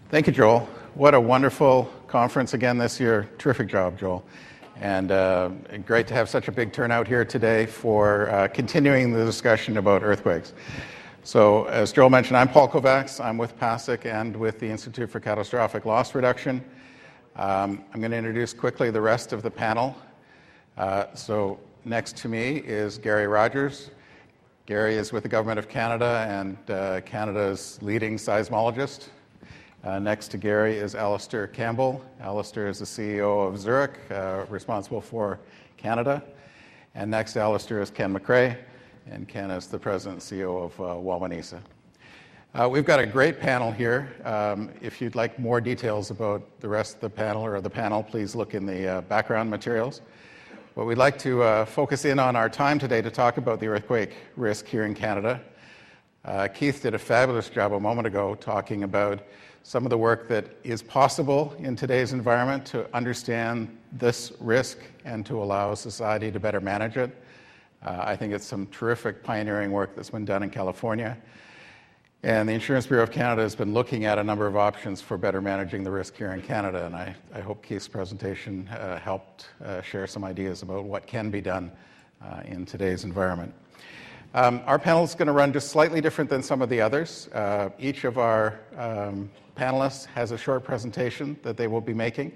Thank you, Joel. What a wonderful conference again this year. Terrific job, Joel. And great to have such a big turnout here today for continuing the discussion about earthquakes. So as Joel mentioned, I'm Paul Kovacs. I'm with PASIC and with the Institute for Catastrophic Loss Reduction. I'm going to introduce quickly the rest of the panel. So next to me is Gary Rogers. Gary is with the Government of Canada and Canada's leading seismologist. Next to Gary is Alistair Campbell. Alistair is the CEO of Zurich, responsible for Canada. And next to Alistair is Ken McRae, and Ken is the president and CEO of NICC. We've got a great panel here. If you'd like more details about the rest of the panel, please look in the background materials. But we'd like to focus in on our time today to talk about the earthquake risk here in Canada. Keith did a fabulous job a moment ago talking about some of the work that is possible in today's environment to understand this risk and to allow society to better manage it. I think it's some terrific pioneering work that's been done in California. And the Insurance Bureau of Canada has been looking at a number of options for better managing the risk here in Canada. And I hope Keith's presentation helped share some ideas about what can be done in today's environment. Our panel is going to run just slightly different than some of the others. Each of our panelists has a short presentation that they will be making.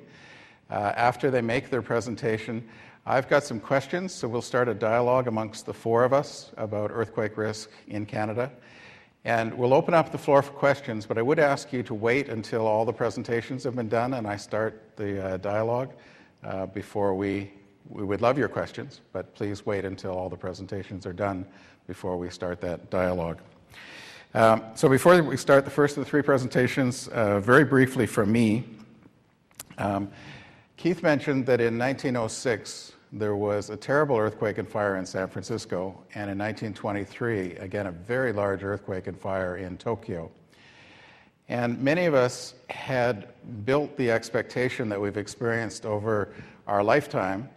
After they make their presentation, I've got some questions, so we'll start a dialogue amongst the four of us about earthquake risk in Canada. And we'll open up the floor for questions, but I would ask you to wait until all the presentations have been done and I start the dialogue before we would love your questions, but please wait until all the presentations are done before we start that dialogue. So before we start the first of the three presentations, very briefly from me, Keith mentioned that in 1906 there was a terrible earthquake and fire in San Francisco, and in 1923, again, a very large earthquake and fire in Tokyo. And many of us had built the expectation that we've experienced over our lifetime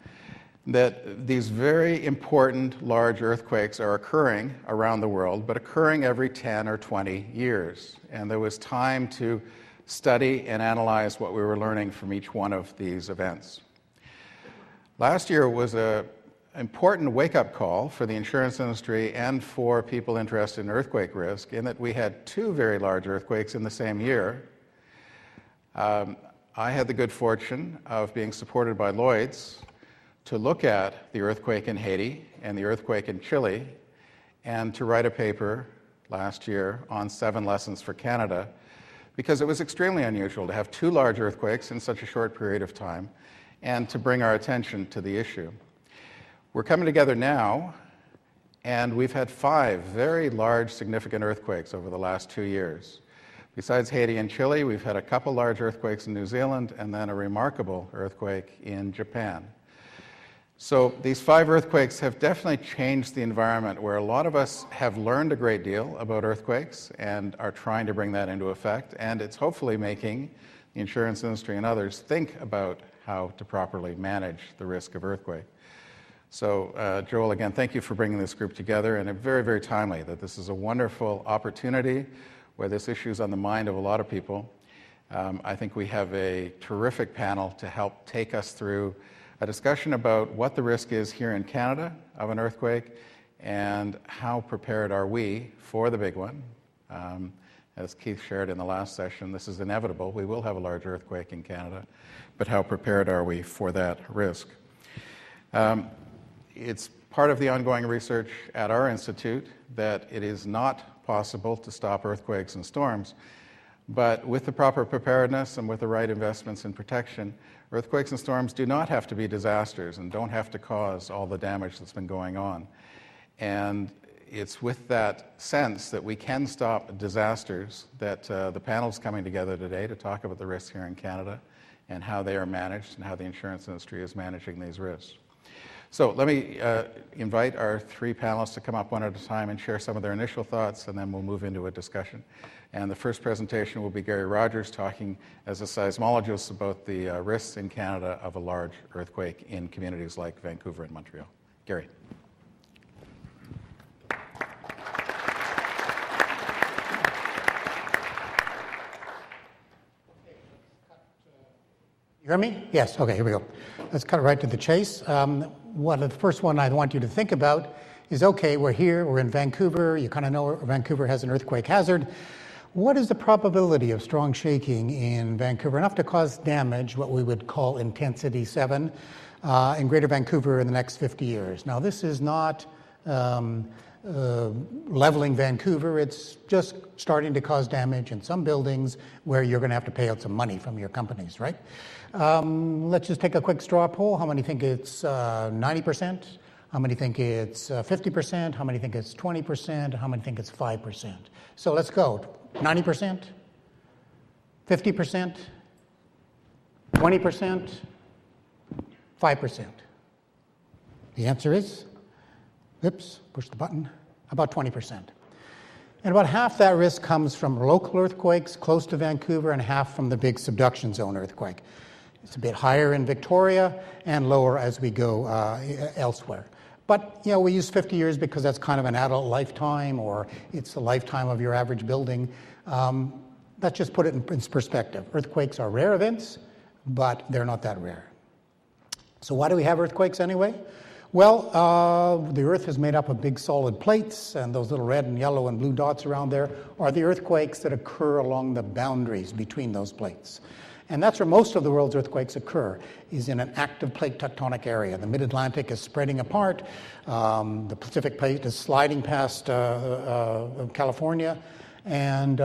that these very important large earthquakes are occurring around the world, but occurring every 10 or 20 years. And there was time to study and analyze what we were learning from each one of these events. Last year was an important wake-up call for the insurance industry and for people interested in earthquake risk, in that we had two very large earthquakes in the same year. I had the good fortune of being supported by Lloyd's to look at the earthquake in Haiti and the earthquake in Chile, and to write a paper last year on 7 lessons for Canada, because it was extremely unusual to have two large earthquakes in such a short period of time, and to bring our attention to the issue. We're coming together now, and we've had 5 very large, significant earthquakes over the last 2 years. Besides Haiti and Chile, we've had a couple large earthquakes in New Zealand, and then a remarkable earthquake in Japan. So these 5 earthquakes have definitely changed the environment, where a lot of us have learned a great deal about earthquakes and are trying to bring that into effect, and it's hopefully making the insurance industry and others think about how to properly manage the risk of earthquake. So Joel, again, thank you for bringing this group together, and it's very, very timely that this is a wonderful opportunity where this issue is on the mind of a lot of people. I think we have a terrific panel to help take us through a discussion about what the risk is here in Canada of an earthquake and how prepared are we for the big one. As Keith shared in the last session, this is inevitable. We will have a large earthquake in Canada, but how prepared are we for that risk? It's part of the ongoing research at our institute that it is not possible to stop earthquakes and storms, but with the proper preparedness and with the right investments in protection, earthquakes and storms do not have to be disasters and don't have to cause all the damage that's been going on. And it's with that sense that we can stop disasters that the panel's coming together today to talk about the risks here in Canada and how they are managed and how the insurance industry is managing these risks. So let me invite our 3 panelists to come up one at a time and share some of their initial thoughts, and then we'll move into a discussion. And the first presentation will be Gary Rogers talking as a seismologist about the risks in Canada of a large earthquake in communities like Vancouver and Montreal. Gary. You hear me? Yes, okay, here we go. Let's cut right to the chase. The first one I want you to think about is, okay, we're here, we're in Vancouver, you kind of know Vancouver has an earthquake hazard. What is the probability of strong shaking in Vancouver, enough to cause damage, what we would call intensity 7, in Greater Vancouver in the next 50 years? Now, this is not leveling Vancouver, it's just starting to cause damage in some buildings where you're going to have to pay out some money from your companies, right? Let's just take a quick straw poll. How many think it's 90%? How many think it's 50%? How many think it's 20%? How many think it's 5%? So let's go. 90%? 50%? 20%? 5%? The answer is, oops, push the button, about 20%. And about half that risk comes from local earthquakes close to Vancouver and half from the big subduction zone earthquake. It's a bit higher in Victoria and lower as we go elsewhere. But, you know, we use 50 years because that's kind of an adult lifetime, or it's the lifetime of your average building. Let's just put it in perspective. Earthquakes are rare events, but they're not that rare. So why do we have earthquakes anyway? Well, the Earth is made up of big solid plates, and those little red and yellow and blue dots around there are the earthquakes that occur along the boundaries between those plates. And that's where most of the world's earthquakes occur, is in an active plate tectonic area. The mid-Atlantic is spreading apart. The Pacific plate is sliding past California, and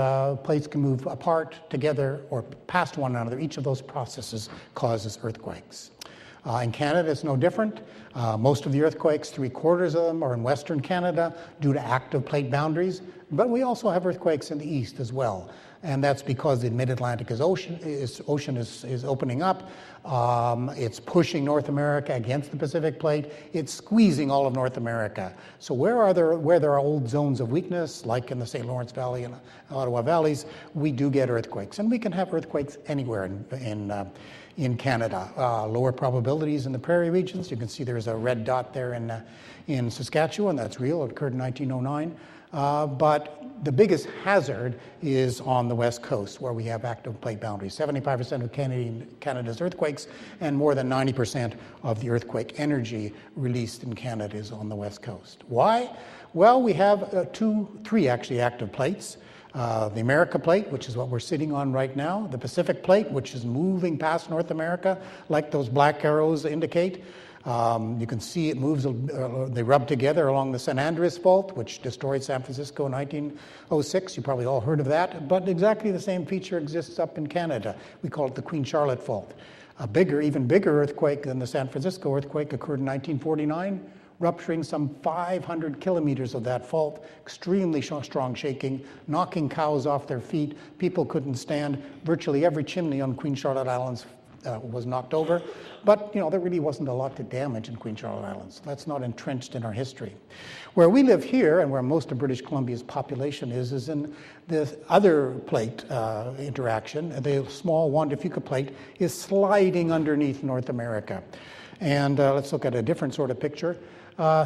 plates can move apart, together, or past one another. Each of those processes causes earthquakes. In Canada, it's no different. Most of the earthquakes, 3/4 of them, are in Western Canada due to active plate boundaries. But we also have earthquakes in the east as well. And that's because the mid-Atlantic ocean is opening up. It's pushing North America against the Pacific plate. It's squeezing all of North America. So where there are old zones of weakness, like in the St. Lawrence Valley and Ottawa valleys, we do get earthquakes. And we can have earthquakes anywhere in Canada. Lower probabilities in the prairie regions. You can see there's a red dot there in Saskatchewan. That's real. It occurred in 1909. But the biggest hazard is on the west coast, where we have active plate boundaries. 75% of Canada's earthquakes and more than 90% of the earthquake energy released in Canada is on the west coast. Why? Well, we have three actually active plates. The America plate, which is what we're sitting on right now, the Pacific plate, which is moving past North America, like those black arrows indicate. You can see it moves, they rub together along the San Andreas Fault, which destroyed San Francisco in 1906. You probably all heard of that, but exactly the same feature exists up in Canada. We call it the Queen Charlotte Fault. Even bigger earthquake than the San Francisco earthquake occurred in 1949, rupturing some 500 kilometers of that fault, extremely strong shaking, knocking cows off their feet. People couldn't stand. Virtually every chimney on Queen Charlotte Islands was knocked over. But, you know, there really wasn't a lot to damage in Queen Charlotte Islands. That's not entrenched in our history. Where we live here, and where most of British Columbia's population is in the other plate interaction. The small Juan de Fuca plate is sliding underneath North America. And let's look at a different sort of picture.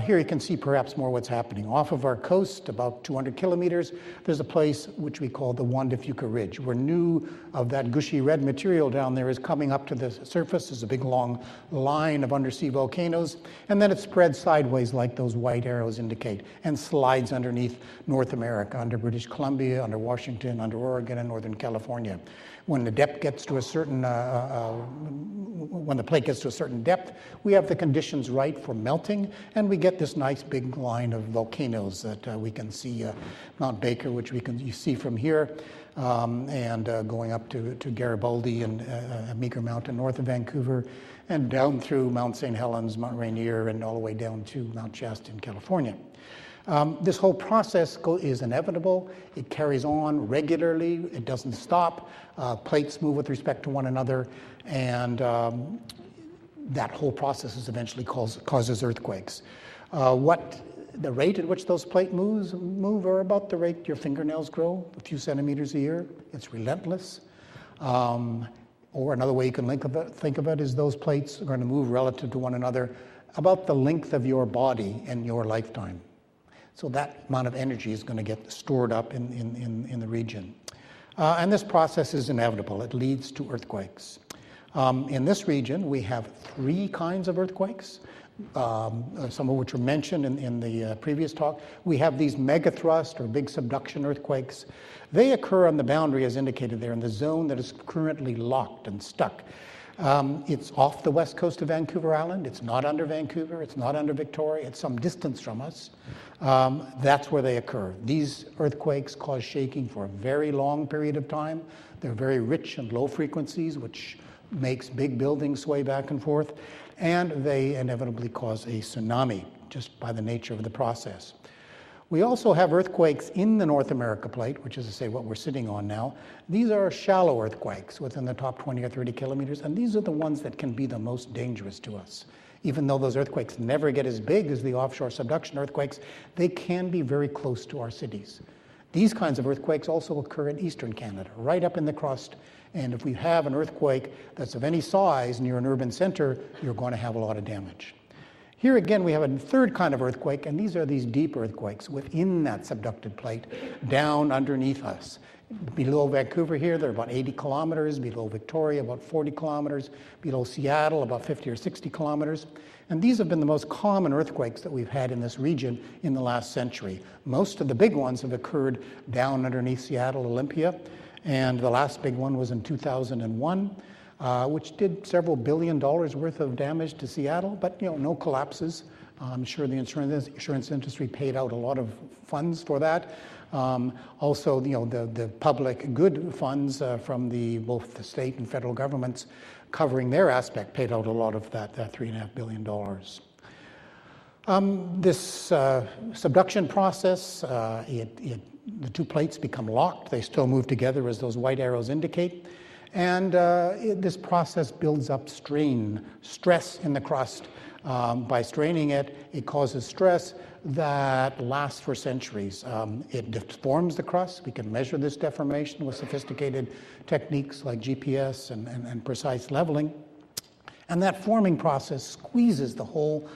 Here you can see perhaps more what's happening. Off of our coast, about 200 kilometers, there's a place which we call the Juan de Fuca Ridge, where new of that gushy red material down there is coming up to the surface. There's a big long line of undersea volcanoes, and then it spreads sideways like those white arrows indicate, and slides underneath North America, under British Columbia, under Washington, under Oregon, and Northern California. When the depth gets to a certain, when the plate gets to a certain depth, we have the conditions right for melting, and we get this nice big line of volcanoes that we can see, Mount Baker, which you see from here, and going up to Garibaldi and Meeker Mountain north of Vancouver, and down through Mount St. Helens, Mount Rainier, and all the way down to Mount Shasta in California. This whole process is inevitable. It carries on regularly. It doesn't stop. Plates move with respect to one another, and that whole process is eventually causes earthquakes. The rate at which those plates move are about the rate your fingernails grow, a few centimeters a year. It's relentless. Or another way you can think of it is those plates are going to move relative to one another about the length of your body in your lifetime. So that amount of energy is going to get stored up in the region. And this process is inevitable. It leads to earthquakes. In this region, we have 3 kinds of earthquakes, some of which were mentioned in the previous talk. We have these megathrust or big subduction earthquakes. They occur on the boundary, as indicated there, in the zone that is currently locked and stuck. It's off the west coast of Vancouver Island. It's not under Vancouver. It's not under Victoria. It's some distance from us. That's where they occur. These earthquakes cause shaking for a very long period of time. They're very rich and low frequencies, which makes big buildings sway back and forth. And they inevitably cause a tsunami, just by the nature of the process. We also have earthquakes in the North America plate, which is to say what we're sitting on now. These are shallow earthquakes within the top 20 or 30 kilometers, and these are the ones that can be the most dangerous to us. Even though those earthquakes never get as big as the offshore subduction earthquakes, they can be very close to our cities. These kinds of earthquakes also occur in eastern Canada, right up in the crust. And if we have an earthquake that's of any size near an urban center, you're going to have a lot of damage. Here again, we have a 3rd kind of earthquake, and these are these deep earthquakes within that subducted plate, down underneath us. Below Vancouver here, they're about 80 kilometers. Below Victoria, about 40 kilometers. Below Seattle, about 50 or 60 kilometers. And these have been the most common earthquakes that we've had in this region in the last century. Most of the big ones have occurred down underneath Seattle, Olympia. And the last big one was in 2001. Which did several $billion worth of damage to Seattle, but no collapses. I'm sure the insurance industry paid out a lot of funds for that. Also, the public good funds from both the state and federal governments covering their aspect paid out a lot of that $3.5 billion. This subduction process, the 2 plates become locked. They still move together, as those white arrows indicate. And this process builds up stress in the crust. By straining it, it causes stress that lasts for centuries. It deforms the crust. We can measure this deformation with sophisticated techniques like GPS and precise leveling. And that forming process squeezes the whole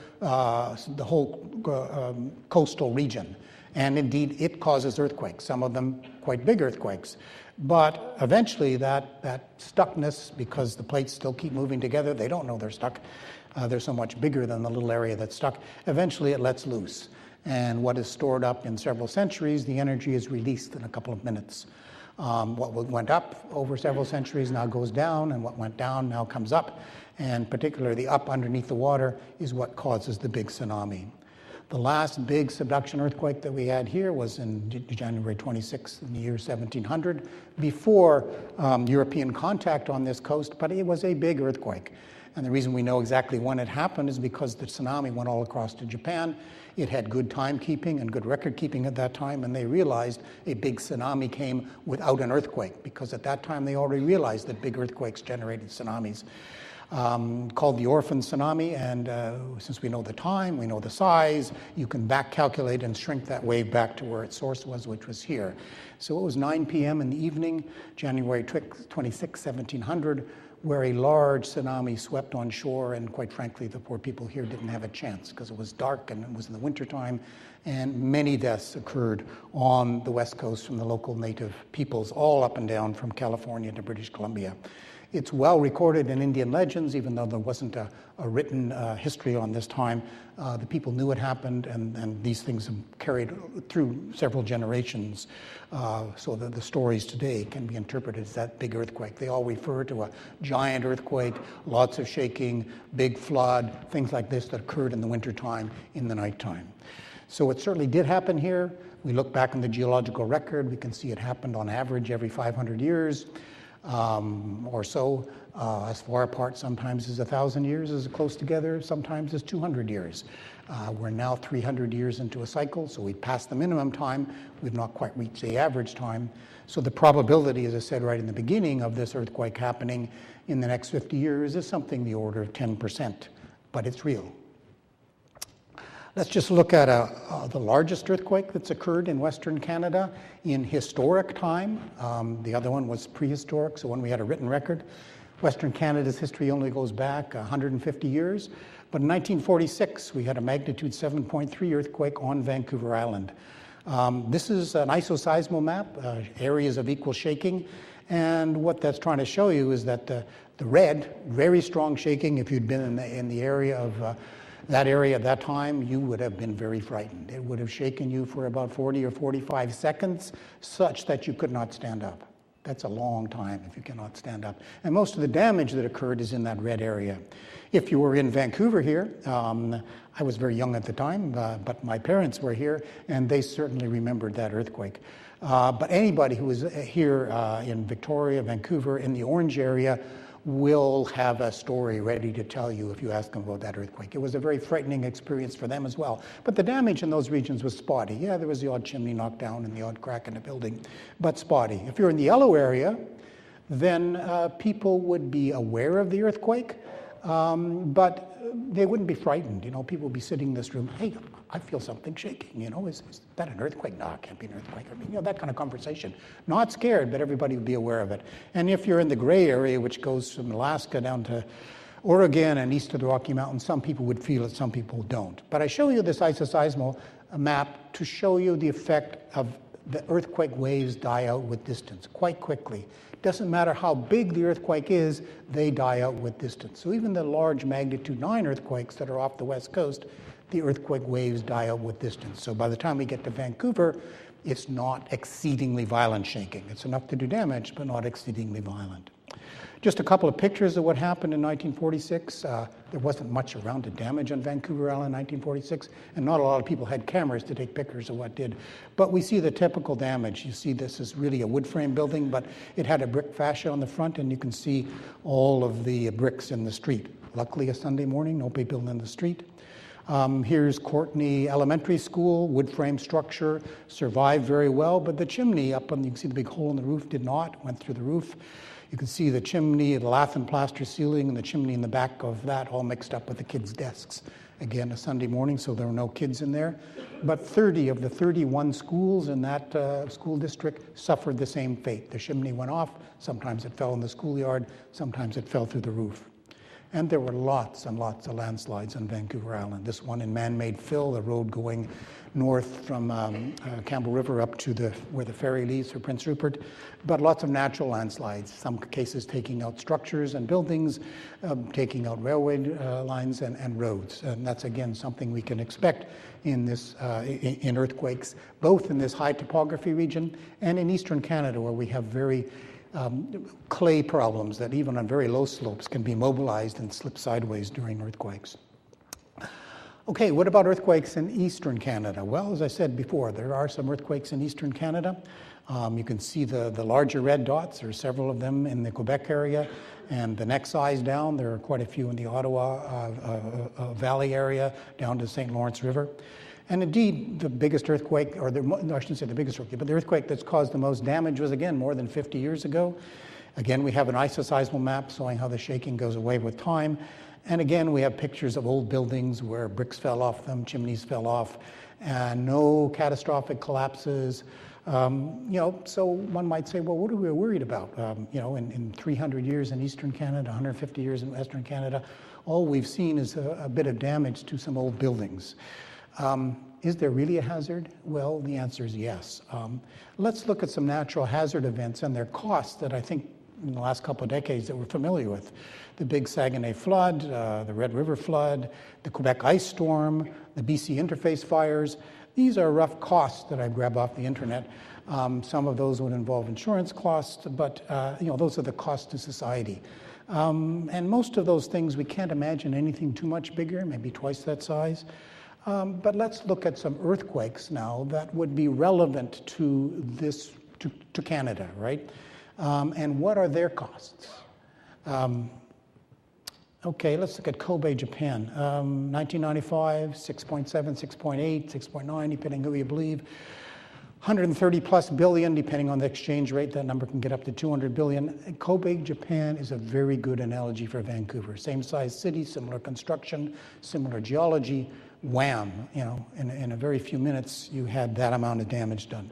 coastal region. And indeed, it causes earthquakes, some of them quite big earthquakes. But eventually that stuckness, because the plates still keep moving together, they don't know they're stuck. They're so much bigger than the little area that's stuck. Eventually it lets loose. And what is stored up in several centuries, the energy is released in a couple of minutes. What went up over several centuries now goes down, and what went down now comes up. And particularly the up underneath the water is what causes the big tsunami. The last big subduction earthquake that we had here was in January 26th in the year 1700, before European contact on this coast, but it was a big earthquake. And the reason we know exactly when it happened is because the tsunami went all across to Japan. It had good timekeeping and good record keeping at that time, and they realized a big tsunami came without an earthquake, because at that time they already realized that big earthquakes generated tsunamis. Called the orphan tsunami, and since we know the time, we know the size, you can back calculate and shrink that wave back to where its source was, which was here. So it was 9 p.m. in the evening, January 26, 1700, where a large tsunami swept on shore, and quite frankly, the poor people here didn't have a chance because it was dark and it was in the wintertime, and many deaths occurred on the west coast from the local native peoples, all up and down from California to British Columbia. It's well recorded in Indian legends, even though there wasn't a written history on this time. The people knew it happened, and these things have carried through several generations, so that the stories today can be interpreted as that big earthquake. They all refer to a giant earthquake, lots of shaking, big flood, things like this that occurred in the wintertime, in the nighttime. So it certainly did happen here. We look back in the geological record, we can see it happened on average every 500 years. Or so, as far apart sometimes as 1,000 years, as close together sometimes as 200 years. We're now 300 years into a cycle, so we've passed the minimum time. We've not quite reached the average time. So the probability, as I said right in the beginning, of this earthquake happening in the next 50 years is something the order of 10%, but it's real. Let's just look at the largest earthquake that's occurred in Western Canada in historic time. The other one was prehistoric, so when we had a written record. Western Canada's history only goes back 150 years. But in 1946, we had a magnitude 7.3 earthquake on Vancouver Island. This is an isoseismal map, areas of equal shaking. And what that's trying to show you is that the red, very strong shaking, if you'd been in the area of that area at that time, you would have been very frightened. It would have shaken you for about 40 or 45 seconds, such that you could not stand up. That's a long time if you cannot stand up. And most of the damage that occurred is in that red area. If you were in Vancouver here, I was very young at the time, but my parents were here, and they certainly remembered that earthquake. But anybody who was here in Victoria, Vancouver, in the orange area, will have a story ready to tell you if you ask them about that earthquake. It was a very frightening experience for them as well. But the damage in those regions was spotty. Yeah, there was the odd chimney knocked down and the odd crack in a building, but spotty. If you're in the yellow area, then people would be aware of the earthquake, but they wouldn't be frightened. You know, people would be sitting in this room, hey, I feel something shaking, you know, is that an earthquake? No, it can't be an earthquake. I mean, you know, that kind of conversation. Not scared, but everybody would be aware of it. And if you're in the gray area, which goes from Alaska down to Oregon and east of the Rocky Mountains, some people would feel it, some people don't. But I show you this isoseismal map to show you the effect of the earthquake waves die out with distance quite quickly. Doesn't matter how big the earthquake is, they die out with distance. So even the large magnitude 9 earthquakes that are off the west coast, the earthquake waves die out with distance. So by the time we get to Vancouver, it's not exceedingly violent shaking. It's enough to do damage, but not exceedingly violent. Just a couple of pictures of what happened in 1946. There wasn't much around to damage on Vancouver Island in 1946, and not a lot of people had cameras to take pictures of what did. But we see the typical damage. You see this is really a wood frame building, but it had a brick fascia on the front, and you can see all of the bricks in the street. Luckily, a Sunday morning, no people in the street. Here's Courtney Elementary School, wood frame structure, survived very well, but the chimney up on, you can see the big hole in the roof, did not, went through the roof. You can see the chimney, the lath and plaster ceiling, and the chimney in the back of that all mixed up with the kids' desks. Again, a Sunday morning, so there were no kids in there. But 30 of the 31 schools in that school district suffered the same fate. The chimney went off, sometimes it fell in the schoolyard, sometimes it fell through the roof. And there were lots and lots of landslides on Vancouver Island. This one in man-made fill, the road going north from Campbell River up to where the ferry leaves for Prince Rupert, but lots of natural landslides, some cases taking out structures and buildings, taking out railway lines and roads. And that's, again, something we can expect in in earthquakes, both in this high topography region and in eastern Canada, where we have very clay problems that even on very low slopes can be mobilized and slip sideways during earthquakes. Okay, what about earthquakes in eastern Canada? Well, as I said before, there are some earthquakes in eastern Canada. You can see the larger red dots. There are several of them in the Quebec area. And the next size down, there are quite a few in the Ottawa Valley area down to the St. Lawrence River. And indeed, the biggest earthquake, I shouldn't say the biggest earthquake, but the earthquake that's caused the most damage was, again, more than 50 years ago. Again, we have an isoseismal map showing how the shaking goes away with time. And again, we have pictures of old buildings where bricks fell off them, chimneys fell off, and no catastrophic collapses. So one might say, well, what are we worried about? In 300 years in eastern Canada, 150 years in western Canada, all we've seen is a bit of damage to some old buildings. Is there really a hazard? Well, the answer is yes. Let's look at some natural hazard events and their costs that I think in the last couple of decades that we're familiar with. The big Saguenay flood, the Red River flood, the Quebec ice storm, the BC interface fires. These are rough costs that I grab off the internet. Some of those would involve insurance costs, but those are the costs to society. And most of those things, we can't imagine anything too much bigger, maybe twice that size. But let's look at some earthquakes now that would be relevant to Canada, right? And what are their costs? Okay, let's look at Kobe, Japan. 1995, 6.7, 6.8, 6.9, depending who you believe. 130 plus billion, depending on the exchange rate. That number can get up to 200 billion. Kobe, Japan is a very good analogy for Vancouver. Same size city, similar construction, similar geology. Wham, in a very few minutes, you had that amount of damage done.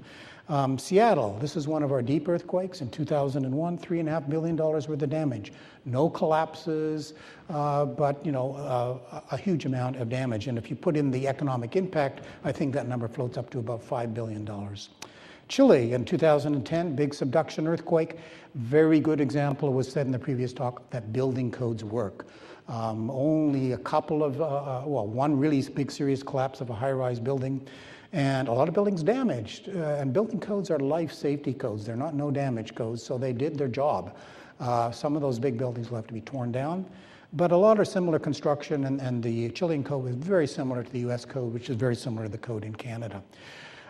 Seattle, this is one of our deep earthquakes in 2001, $3.5 billion worth of damage. No collapses, but a huge amount of damage. And if you put in the economic impact, I think that number floats up to about $5 billion. Chile in 2010, big subduction earthquake. Very good example, was said in the previous talk, that building codes work. Only a couple of, one really big serious collapse of a high-rise building, and a lot of buildings damaged. And building codes are life safety codes. They're not no damage codes, so they did their job. Some of those big buildings will have to be torn down. But a lot are similar construction, and the Chilean code is very similar to the US code, which is very similar to the code in Canada.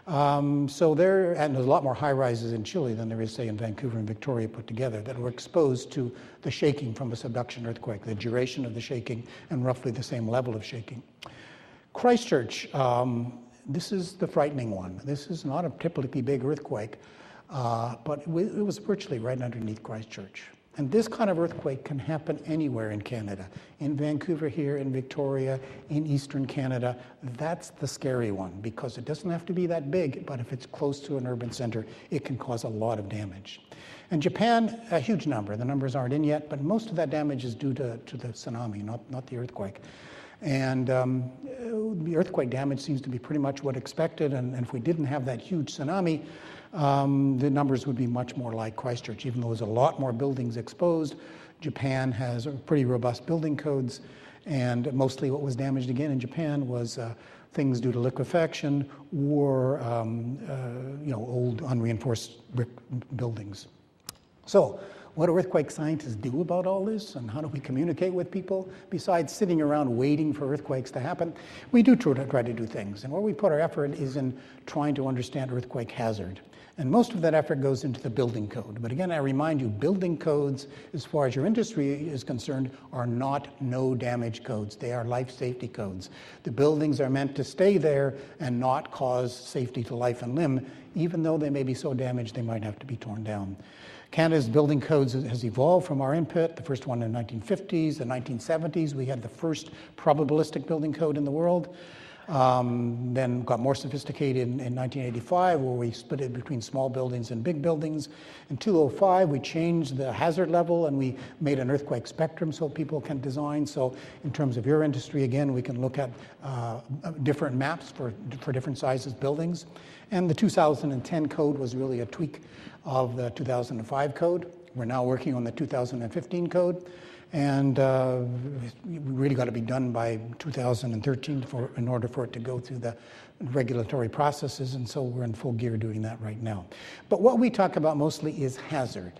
And there's a lot more high-rises in Chile than there is, say, in Vancouver and Victoria put together that were exposed to the shaking from a subduction earthquake, the duration of the shaking, and roughly the same level of shaking. Christchurch, this is the frightening one. This is not a typically big earthquake, but it was virtually right underneath Christchurch. And this kind of earthquake can happen anywhere in Canada. In Vancouver here, in Victoria, in Eastern Canada. That's the scary one, because it doesn't have to be that big, but if it's close to an urban center, it can cause a lot of damage. And Japan, a huge number. The numbers aren't in yet, but most of that damage is due to the tsunami, not the earthquake. And the earthquake damage seems to be pretty much what expected, and if we didn't have that huge tsunami, the numbers would be much more like Christchurch. Even though there's a lot more buildings exposed, Japan has pretty robust building codes, and mostly what was damaged again in Japan was things due to liquefaction or old unreinforced brick buildings. So what do earthquake scientists do about all this, and how do we communicate with people? Besides sitting around waiting for earthquakes to happen, we do try to do things. And where we put our effort is in trying to understand earthquake hazard. And most of that effort goes into the building code. But again, I remind you, building codes, as far as your industry is concerned, are not no damage codes. They are life safety codes. The buildings are meant to stay there and not cause safety to life and limb, even though they may be so damaged they might have to be torn down. Canada's building codes has evolved from our input. The first one in the 1950s, the 1970s, we had the first probabilistic building code in the world. Then got more sophisticated in 1985, where we split it between small buildings and big buildings. In 2005, we changed the hazard level, and we made an earthquake spectrum so people can design. So in terms of your industry, again, we can look at different maps for different sizes buildings. And the 2010 code was really a tweak of the 2005 code. We're now working on the 2015 code. And we really got to be done by 2013 in order for it to go through the regulatory processes, and so we're in full gear doing that right now. But what we talk about mostly is hazard.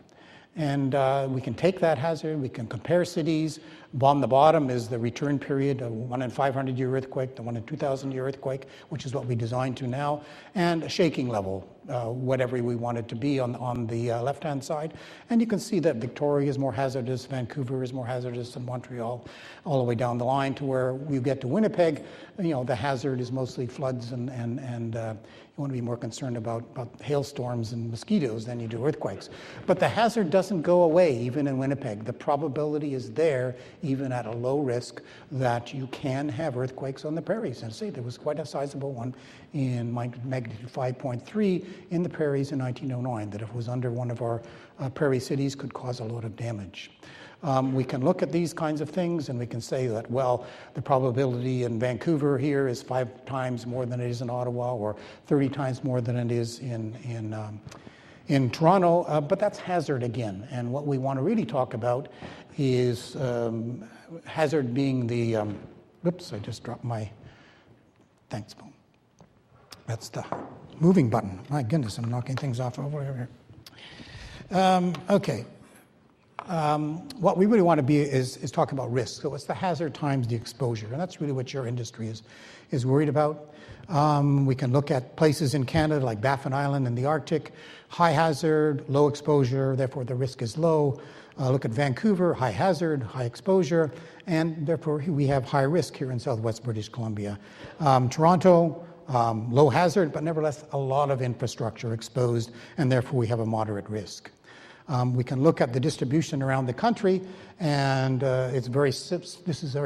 And we can take that hazard, we can compare cities. On the bottom is the return period, a 1 in 500 year earthquake, the 1 in 2,000 year earthquake, which is what we designed to now, and a shaking level, whatever we want it to be on the left-hand side. And you can see that Victoria is more hazardous, Vancouver is more hazardous than Montreal, all the way down the line to where we get to Winnipeg. The hazard is mostly floods and you want to be more concerned about hailstorms and mosquitoes than you do earthquakes. But the hazard doesn't go away even in Winnipeg. The probability is there, even at a low risk, that you can have earthquakes on the prairies. And see, there was quite a sizable one in magnitude 5.3 in the prairies in 1909, that if it was under one of our prairie cities could cause a lot of damage. We can look at these kinds of things and we can say that, well, the probability in Vancouver here is 5 times more than it is in Ottawa, or 30 times more than it is in Toronto, but that's hazard again. And what we want to really talk about is hazard being the, oops, I just dropped my, thanks, Boom. That's the moving button. My goodness, I'm knocking things off over here. Okay. What we really want to be is talk about risk. So it's the hazard times the exposure, and that's really what your industry is worried about. We can look at places in Canada like Baffin Island in the Arctic, high hazard, low exposure, therefore the risk is low. Look at Vancouver, high hazard, high exposure, and therefore we have high risk here in southwest British Columbia. Toronto, low hazard, but nevertheless a lot of infrastructure exposed, and therefore we have a moderate risk. We can look at the distribution around the country, and this is a very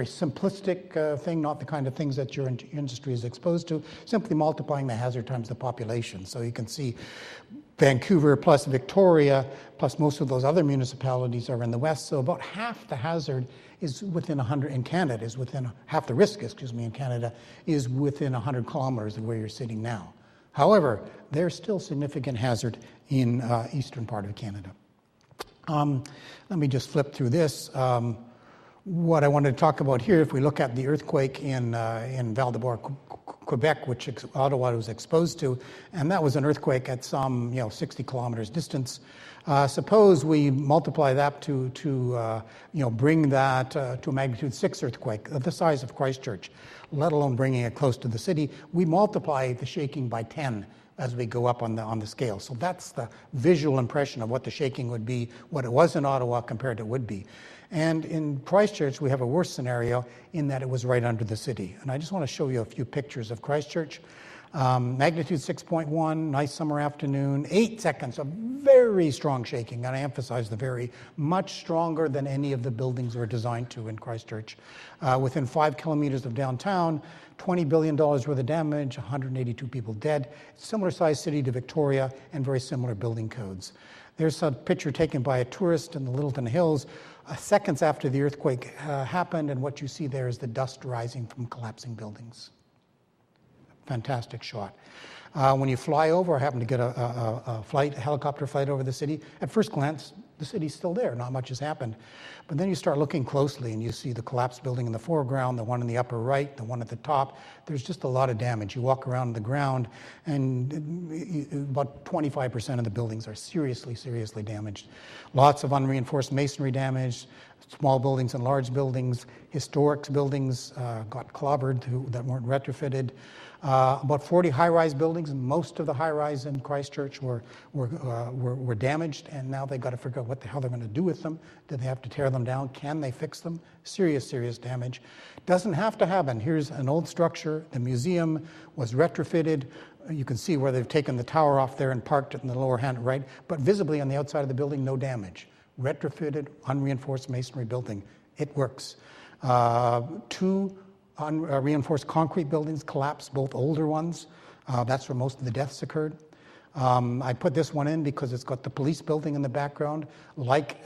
simplistic thing, not the kind of things that your industry is exposed to, simply multiplying the hazard times the population. So you can see Vancouver plus Victoria plus most of those other municipalities are in the west, so about half the hazard is within 100 in Canada, is within half the risk, in Canada is within 100 kilometers of where you're sitting now. However, there's still significant hazard in eastern part of Canada. Let me just flip through this. What I wanted to talk about here, if we look at the earthquake in Val-de-Bois, Quebec, which Ottawa was exposed to, and that was an earthquake at some 60 kilometers distance. Suppose we multiply that to bring that to a magnitude 6 earthquake, the size of Christchurch, let alone bringing it close to the city. We multiply the shaking by 10 as we go up on the scale. So that's the visual impression of what the shaking would be, what it was in Ottawa compared to would be. And in Christchurch, we have a worse scenario in that it was right under the city. And I just want to show you a few pictures of Christchurch. Magnitude 6.1, nice summer afternoon, 8 seconds of very strong shaking, and I emphasize the very, much stronger than any of the buildings were designed to in Christchurch. Within 5 kilometers of downtown, $20 billion worth of damage, 182 people dead. Similar sized city to Victoria and very similar building codes. There's a picture taken by a tourist in the Littleton Hills seconds after the earthquake happened, and what you see there is the dust rising from collapsing buildings. Fantastic shot. When you fly over, I happened to get a helicopter flight over the city. At first glance, the city's still there. Not much has happened. But then you start looking closely and you see the collapsed building in the foreground, the one in the upper right, the one at the top. There's just a lot of damage. You walk around the ground and about 25% of the buildings are seriously, seriously damaged. Lots of unreinforced masonry damage, small buildings and large buildings. Historic buildings got clobbered that weren't retrofitted. About 40 high-rise buildings, and most of the high-rise in Christchurch were damaged, and now they've got to figure out what the hell they're going to do with them. Do they have to tear them down? Can they fix them? Serious, serious damage. Doesn't have to happen. Here's an old structure. The museum was retrofitted. You can see where they've taken the tower off there and parked it in the lower hand right, but visibly on the outside of the building, no damage. Retrofitted, unreinforced masonry building. It works. 2 reinforced concrete buildings collapsed, both older ones. That's where most of the deaths occurred. I put this one in because it's got the police building in the background. Like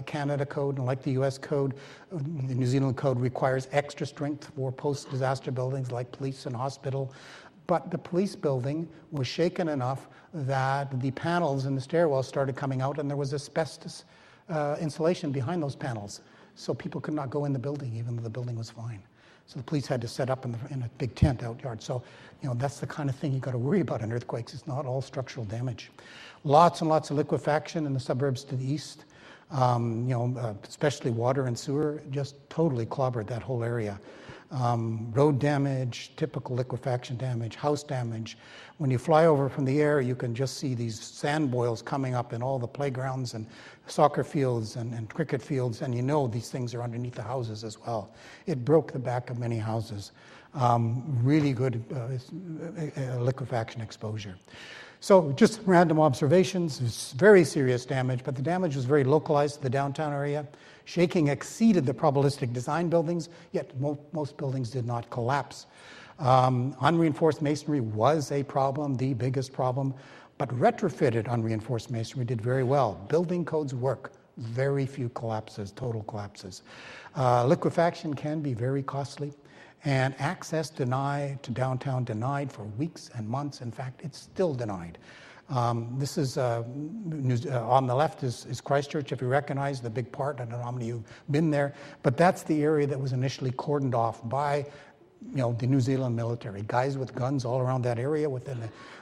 Canada code and like the US code, the New Zealand code requires extra strength for post-disaster buildings like police and hospital. But the police building was shaken enough that the panels in the stairwell started coming out, and there was asbestos insulation behind those panels. So people could not go in the building, even though the building was fine. So the police had to set up in a big tent out yard. So, that's the kind of thing you've got to worry about in earthquakes. It's not all structural damage. Lots and lots of liquefaction in the suburbs to the east. Especially water and sewer, just totally clobbered that whole area. Road damage, typical liquefaction damage, house damage. When you fly over from the air, you can just see these sand boils coming up in all the playgrounds and soccer fields and cricket fields, and these things are underneath the houses as well. It broke the back of many houses. Really good liquefaction exposure. So just random observations. It's very serious damage, but the damage was very localized to the downtown area. Shaking exceeded the probabilistic design buildings, yet most buildings did not collapse. Unreinforced masonry was a problem, the biggest problem, but retrofitted unreinforced masonry did very well. Building codes work. Very few collapses, total collapses. Liquefaction can be very costly, and access to downtown denied for weeks and months. In fact, it's still denied. This is on the left is Christchurch, if you recognize the big part. I don't know how many of you have been there, but that's the area that was initially cordoned off by the New Zealand military. Guys with guns all around that area within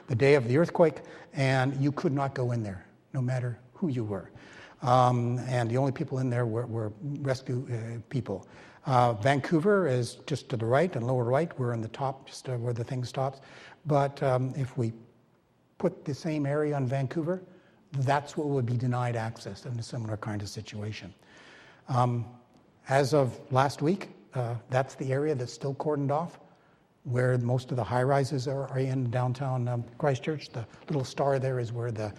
the day of the earthquake, and you could not go in there, no matter who you were. And the only people in there were rescue people. Vancouver is just to the right and lower right. We're in the top, just where the thing stops. But if we put the same area on Vancouver, that's what would be denied access in a similar kind of situation. As of last week, that's the area that's still cordoned off, where most of the high-rises are in downtown Christchurch. The little star there is where the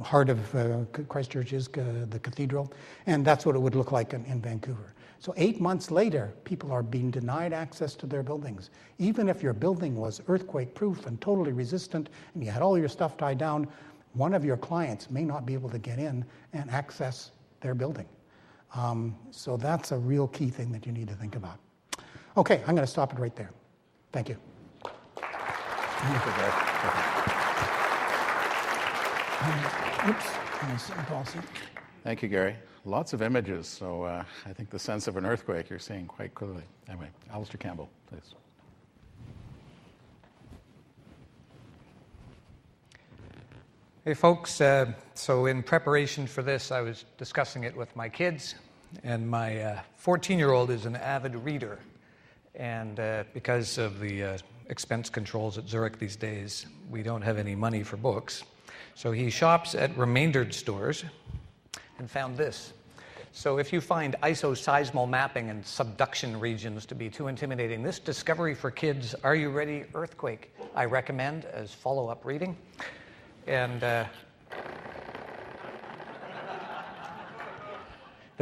heart of Christchurch is, the cathedral, and that's what it would look like in Vancouver. So 8 months later, people are being denied access to their buildings. Even if your building was earthquake-proof and totally resistant, and you had all your stuff tied down, one of your clients may not be able to get in and access their building. So that's a real key thing that you need to think about. Okay, I'm going to stop it right there. Thank you. Thank you, Gary. Oops, I see policy. Thank you, Gary. Lots of images, so I think the sense of an earthquake you're seeing quite clearly. Anyway, Alistair Campbell, please. Hey folks, so in preparation for this, I was discussing it with my kids, and my 14-year-old is an avid reader, and because of the expense controls at Zurich these days, we don't have any money for books, so he shops at remaindered stores and found this. So if you find isoseismal mapping and subduction regions to be too intimidating, this discovery for kids, Are You Ready? Earthquake, I recommend as follow-up reading. And the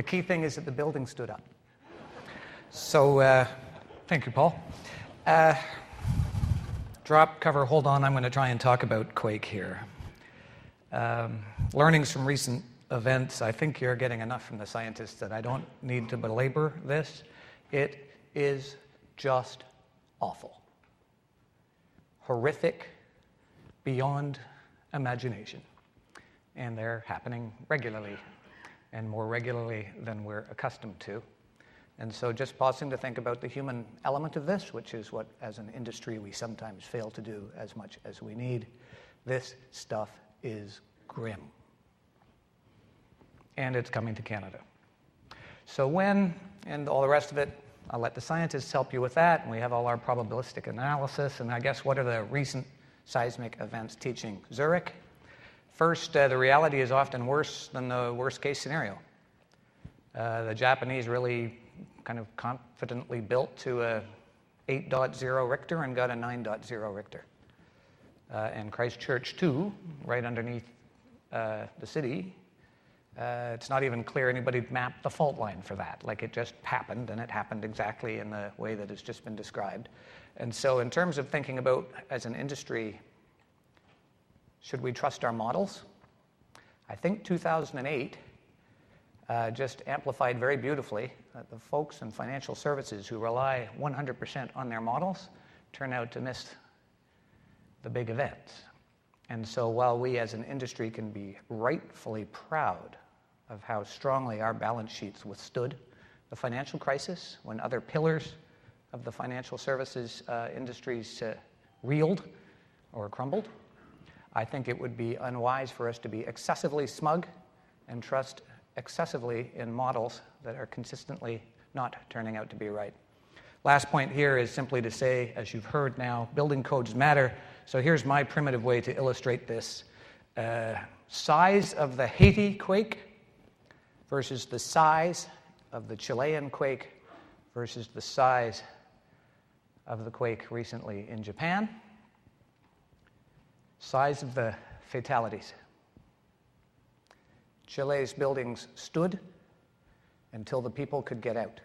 key thing is that the building stood up. So, thank you, Paul. Drop, cover, hold on. I'm going to try and talk about quake here. Learnings from recent events, I think you're getting enough from the scientists that I don't need to belabor this. It is just awful. Horrific, beyond imagination. And they're happening regularly, and more regularly than we're accustomed to. And so just pausing to think about the human element of this, which is what, as an industry, we sometimes fail to do as much as we need. This stuff is grim. And it's coming to Canada. So when, and all the rest of it, I'll let the scientists help you with that, and we have all our probabilistic analysis, and I guess what are the recent seismic events teaching Zurich? First, the reality is often worse than the worst case scenario. The Japanese really kind of confidently built to a 8.0 Richter and got a 9.0 Richter. And Christchurch too, right underneath the city, it's not even clear anybody mapped the fault line for that. Like, it just happened, and it happened exactly in the way that has just been described. And so in terms of thinking about, as an industry, should we trust our models? I think 2008 just amplified very beautifully that the folks in financial services who rely 100% on their models turn out to miss the big events. And so while we as an industry can be rightfully proud of how strongly our balance sheets withstood the financial crisis when other pillars of the financial services industries reeled or crumbled, I think it would be unwise for us to be excessively smug and trust excessively in models that are consistently not turning out to be right. Last point here is simply to say, as you've heard now, building codes matter. So here's my primitive way to illustrate this. Size of the Haiti quake versus the size of the Chilean quake versus the size of the quake recently in Japan. Size of the fatalities. Chile's buildings stood until the people could get out.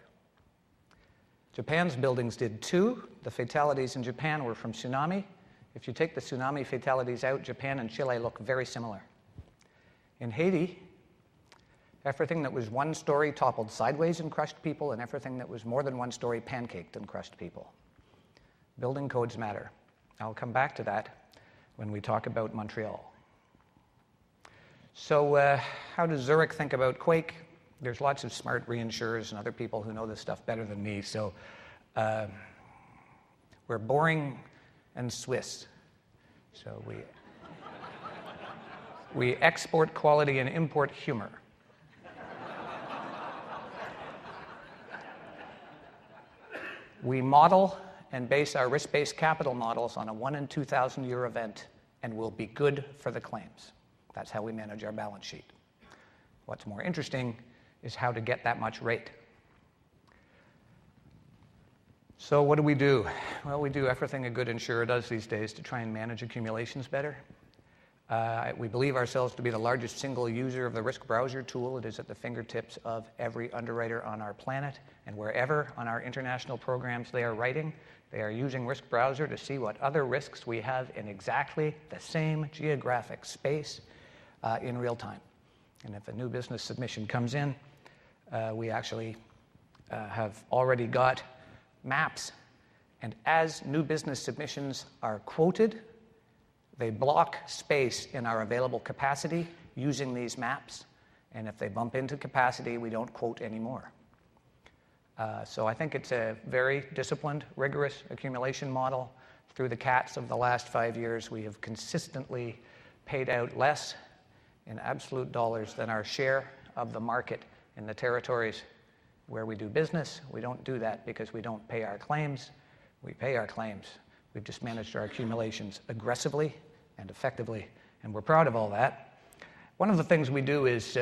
Japan's buildings did too. The fatalities in Japan were from tsunami. If you take the tsunami fatalities out, Japan and Chile look very similar. In Haiti, everything that was one story toppled sideways and crushed people, and everything that was more than one story pancaked and crushed people. Building codes matter. I'll come back to that when we talk about Montreal. So how does Zurich think about quake? There's lots of smart reinsurers and other people who know this stuff better than me. So we're boring and Swiss. So we export quality and import humor. We model and base our risk-based capital models on a 1 in 2,000 year event, and will be good for the claims. That's how we manage our balance sheet. What's more interesting is how to get that much rate. So what do? Well, we do everything a good insurer does these days to try and manage accumulations better. We believe ourselves to be the largest single user of the risk browser tool. It is at the fingertips of every underwriter on our planet, and wherever on our international programs they are writing, they are using risk browser to see what other risks we have in exactly the same geographic space in real time. And if a new business submission comes in, we actually have already got maps And as new business submissions are quoted, they block space in our available capacity using these maps. And if they bump into capacity, we don't quote anymore. So I think it's a very disciplined, rigorous accumulation model. Through the CATs of the last 5 years, we have consistently paid out less in absolute dollars than our share of the market in the territories where we do business. We don't do that because we don't pay our claims. We pay our claims. We've just managed our accumulations aggressively and effectively, and we're proud of all that. One of the things we do is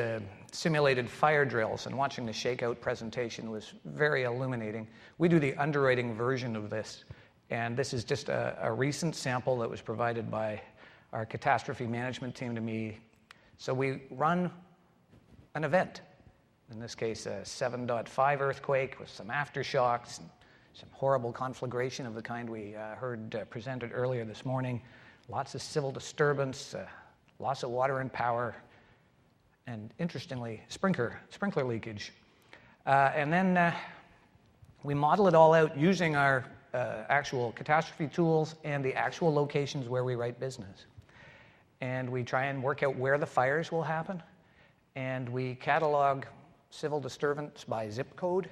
simulated fire drills, and watching the shakeout presentation was very illuminating. We do the underwriting version of this, and this is just a recent sample that was provided by our catastrophe management team to me. So we run an event, in this case a 7.5 earthquake with some aftershocks, and some horrible conflagration of the kind we heard presented earlier this morning, lots of civil disturbance, loss of water and power, and interestingly, sprinkler leakage. And then we model it all out using our actual catastrophe tools and the actual locations where we write business. And we try and work out where the fires will happen, and we catalog civil disturbance by zip code,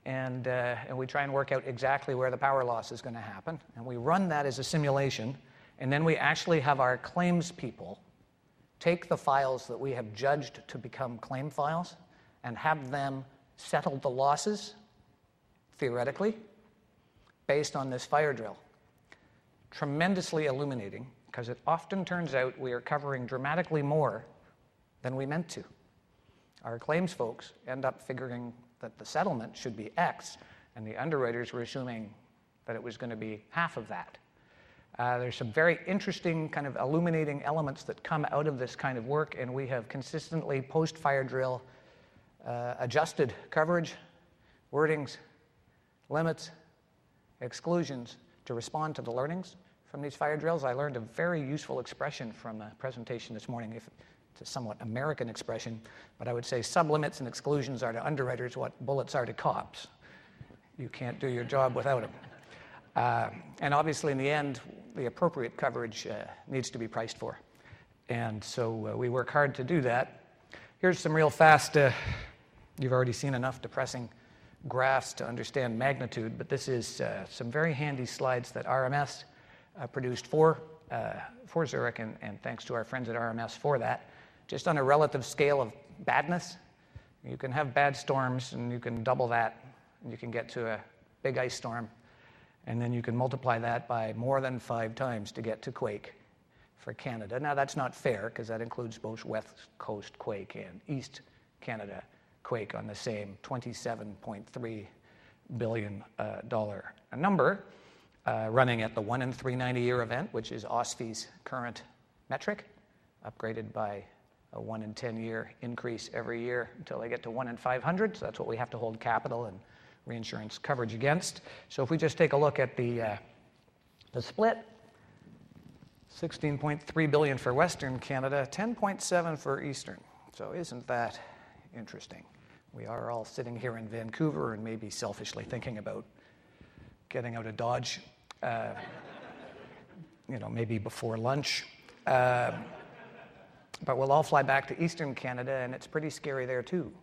and we try and work out exactly where the power loss is going to happen. And we run that as a simulation, and then we actually have our claims people take the files that we have judged to become claim files and have them settle the losses, theoretically, based on this fire drill. Tremendously illuminating, because it often turns out we are covering dramatically more than we meant to. Our claims folks end up figuring that the settlement should be X, and the underwriters were assuming that it was going to be half of that. There's some very interesting kind of illuminating elements that come out of this kind of work, and we have consistently, post-fire drill, adjusted coverage, wordings, limits, exclusions to respond to the learnings from these fire drills. I learned a very useful expression from a presentation this morning. It's a somewhat American expression, but I would say sublimits and exclusions are to underwriters what bullets are to cops. You can't do your job without them. And obviously, in the end, the appropriate coverage needs to be priced for. And so we work hard to do that. Here's some real fast, you've already seen enough depressing graphs to understand magnitude, but this is some very handy slides that RMS produced for Zurich, and thanks to our friends at RMS for that. Just on a relative scale of badness, you can have bad storms, and you can double that, and you can get to a big ice storm. And then you can multiply that by more than 5 times to get to quake for Canada. Now, that's not fair, because that includes both West Coast quake and East Canada quake on the same $27.3 billion number, running at the 1 in 390-year event, which is OSFI's current metric, upgraded by a 1 in 10-year increase every year until they get to 1 in 500. So that's what we have to hold capital and reinsurance coverage against. So if we just take a look at the split, $16.3 billion for Western Canada, $10.7 for Eastern. So isn't that interesting? We are all sitting here in Vancouver and maybe selfishly thinking about getting out of Dodge, maybe before lunch. But we'll all fly back to Eastern Canada, and it's pretty scary there too.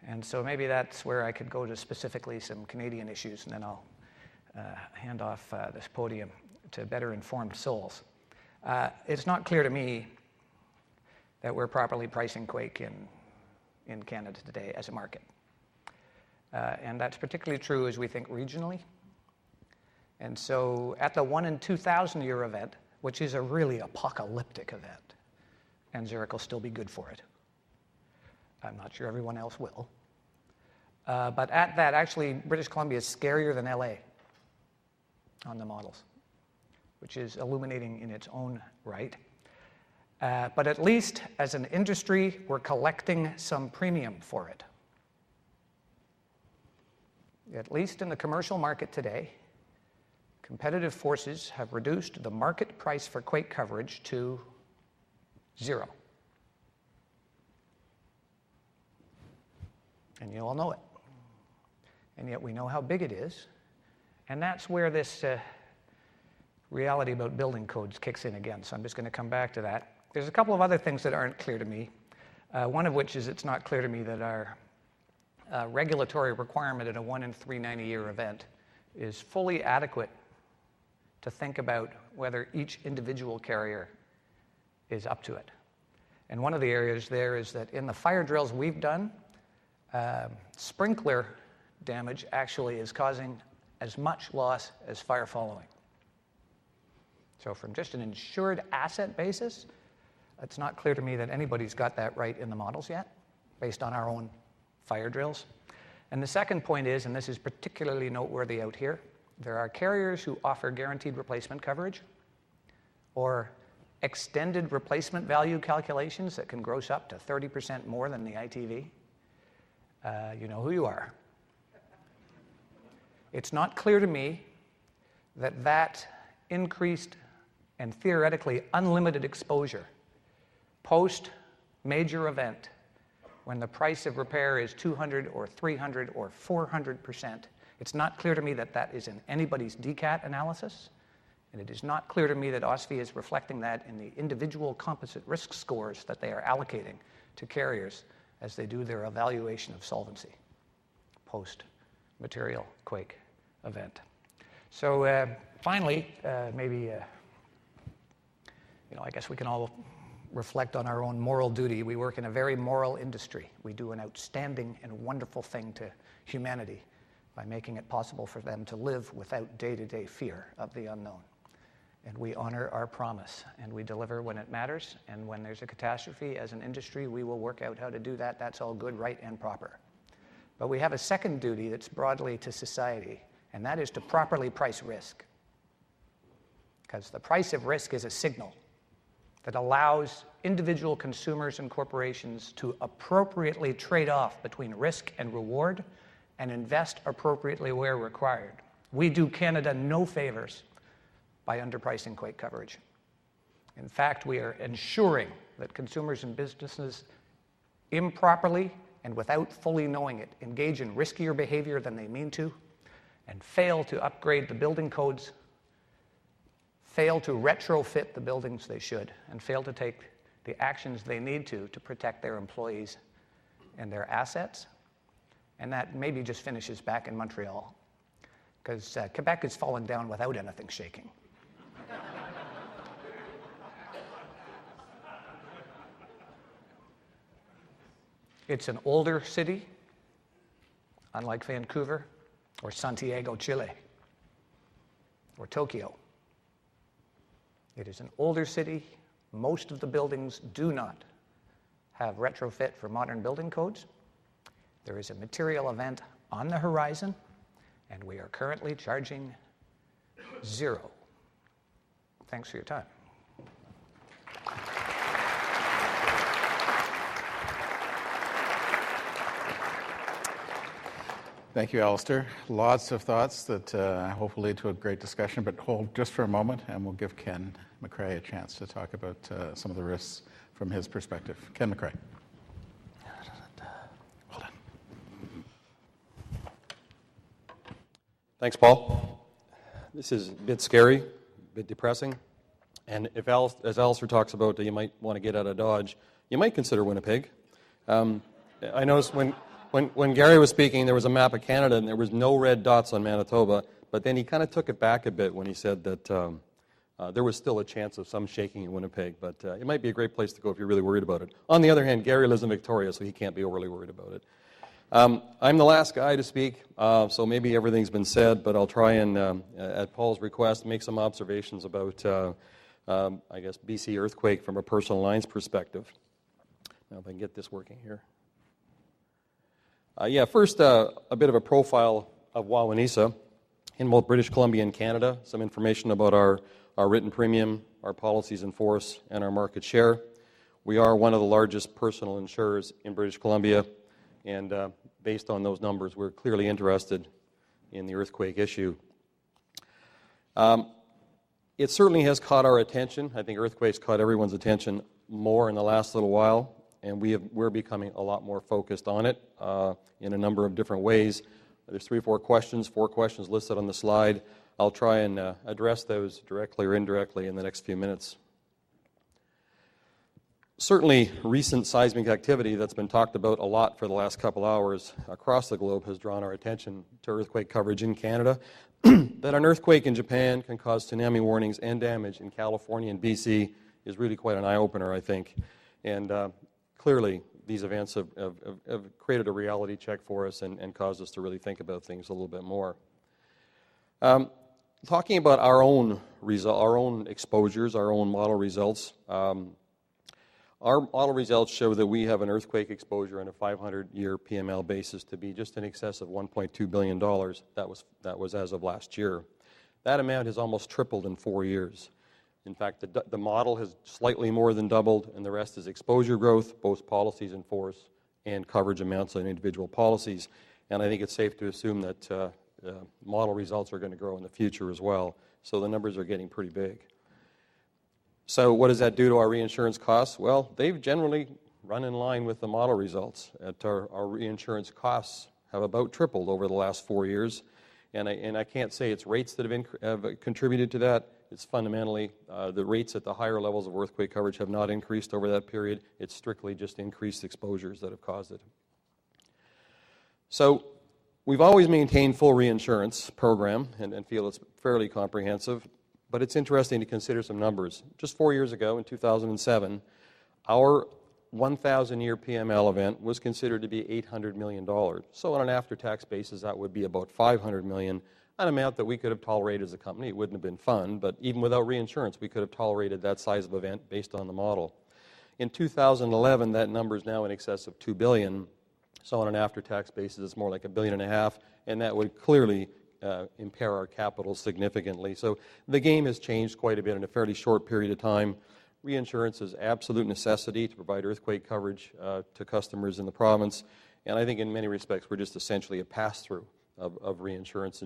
And so maybe that's where I could go to specifically some Canadian issues, and then I'll hand off this podium to better informed souls. It's not clear to me that we're properly pricing quake in Canada today as a market. And that's particularly true as we think regionally. And so at the 1 in 2,000-year event, which is a really apocalyptic event, and Zurich will still be good for it. I'm not sure everyone else will. But at that, actually, British Columbia is scarier than LA on the models, which is illuminating in its own right. But at least as an industry, we're collecting some premium for it. At least in the commercial market today, competitive forces have reduced the market price for quake coverage to 0. And you all know it. And yet we know how big it is, And that's where this reality about building codes kicks in again. So I'm just going to come back to that. There's a couple of other things that aren't clear to me. One of which is it's not clear to me that our regulatory requirement at a 1 in 390-year event is fully adequate to think about whether each individual carrier is up to it. And one of the areas there is that in the fire drills we've done, sprinkler damage actually is causing as much loss as fire following. So from just an insured asset basis, it's not clear to me that anybody's got that right in the models yet, based on our own fire drills. And the second point is, and this is particularly noteworthy out here, there are carriers who offer guaranteed replacement coverage or extended replacement value calculations that can gross up to 30% more than the ITV. You know who you are. It's not clear to me that that increased and theoretically unlimited exposure post-major event, when the price of repair is 200 or 300 or 400%, it's not clear to me that that is in anybody's DCAT analysis, and it is not clear to me that OSFI is reflecting that in the individual composite risk scores that they are allocating to carriers as they do their evaluation of solvency post-material quake event. So finally, maybe, I guess we can all reflect on our own moral duty. We work in a very moral industry. We do an outstanding and wonderful thing to humanity by making it possible for them to live without day-to-day fear of the unknown. And we honor our promise, and we deliver when it matters, and when there's a catastrophe as an industry, we will work out how to do that. That's all good, right, and proper. But we have a second duty that's broadly to society, and that is to properly price risk. Because the price of risk is a signal that allows individual consumers and corporations to appropriately trade off between risk and reward and invest appropriately where required. We do Canada no favors by underpricing quake coverage. In fact, we are ensuring that consumers and businesses improperly and without fully knowing it engage in riskier behavior than they mean to and fail to upgrade the building codes, fail to retrofit the buildings they should, and fail to take the actions they need to protect their employees and their assets. And that maybe just finishes back in Montreal, because Quebec is falling down without anything shaking. It's an older city, unlike Vancouver or Santiago, Chile, or Tokyo. It is an older city. Most of the buildings do not have retrofit for modern building codes. There is a material event on the horizon, and we are currently charging 0. Thanks for your time. Thank you, Alistair. Lots of thoughts that I hope will lead to a great discussion, but hold just for a moment and we'll give Ken McCrae a chance to talk about some of the risks from his perspective. Ken McCrae. Hold on. Thanks, Paul. This is a bit scary, a bit depressing. And if as Alistair talks about that you might want to get out of Dodge, you might consider Winnipeg. I noticed when Gary was speaking, there was a map of Canada, and there was no red dots on Manitoba, but then he kind of took it back a bit when he said that there was still a chance of some shaking in Winnipeg, but it might be a great place to go if you're really worried about it. On the other hand, Gary lives in Victoria, so he can't be overly worried about it. I'm the last guy to speak, so maybe everything's been said, but I'll try and, at Paul's request, make some observations about, I guess, BC earthquake from a personal lines perspective. Now, if I can get this working here. First, a bit of a profile of Wawanesa in both British Columbia and Canada, some information about our written premium, our policies in force, and our market share. We are one of the largest personal insurers in British Columbia, and based on those numbers, we're clearly interested in the earthquake issue. It certainly has caught our attention. I think earthquakes caught everyone's attention more in the last little while, and we're becoming a lot more focused on it in a number of different ways. There's 3 or 4 questions listed on the slide. I'll try and address those directly or indirectly in the next few minutes. Certainly, recent seismic activity that's been talked about a lot for the last couple hours across the globe has drawn our attention to earthquake coverage in Canada. That an earthquake in Japan can cause tsunami warnings and damage in California and BC is really quite an eye-opener, I think. And clearly, these events have created a reality check for us and caused us to really think about things a little bit more. Talking about our own exposures, our own model results, our model results show that we have an earthquake exposure on a 500-year PML basis to be just in excess of $1.2 billion. That was as of last year. That amount has almost tripled in 4 years. In fact, the model has slightly more than doubled, and the rest is exposure growth, both policies in force and coverage amounts on individual policies. And I think it's safe to assume that model results are going to grow in the future as well. So the numbers are getting pretty big. So what does that do to our reinsurance costs? Well, they've generally run in line with the model results. Our reinsurance costs have about tripled over the last 4 years. And I can't say it's rates that have contributed to that. It's fundamentally the rates at the higher levels of earthquake coverage have not increased over that period. It's strictly just increased exposures that have caused it. So we've always maintained full reinsurance program and feel it's fairly comprehensive. But it's interesting to consider some numbers. Just 4 years ago, in 2007, our 1,000-year PML event was considered to be $800 million. So on an after-tax basis, that would be about $500 million, an amount that we could have tolerated as a company. It wouldn't have been fun, but even without reinsurance, we could have tolerated that size of event based on the model. In 2011, that number is now in excess of $2 billion. So on an after-tax basis, it's more like $1.5 billion, and that would clearly impair our capital significantly. So the game has changed quite a bit in a fairly short period of time. Reinsurance is absolute necessity to provide earthquake coverage to customers in the province, and I think in many respects we're just essentially a pass-through of reinsurance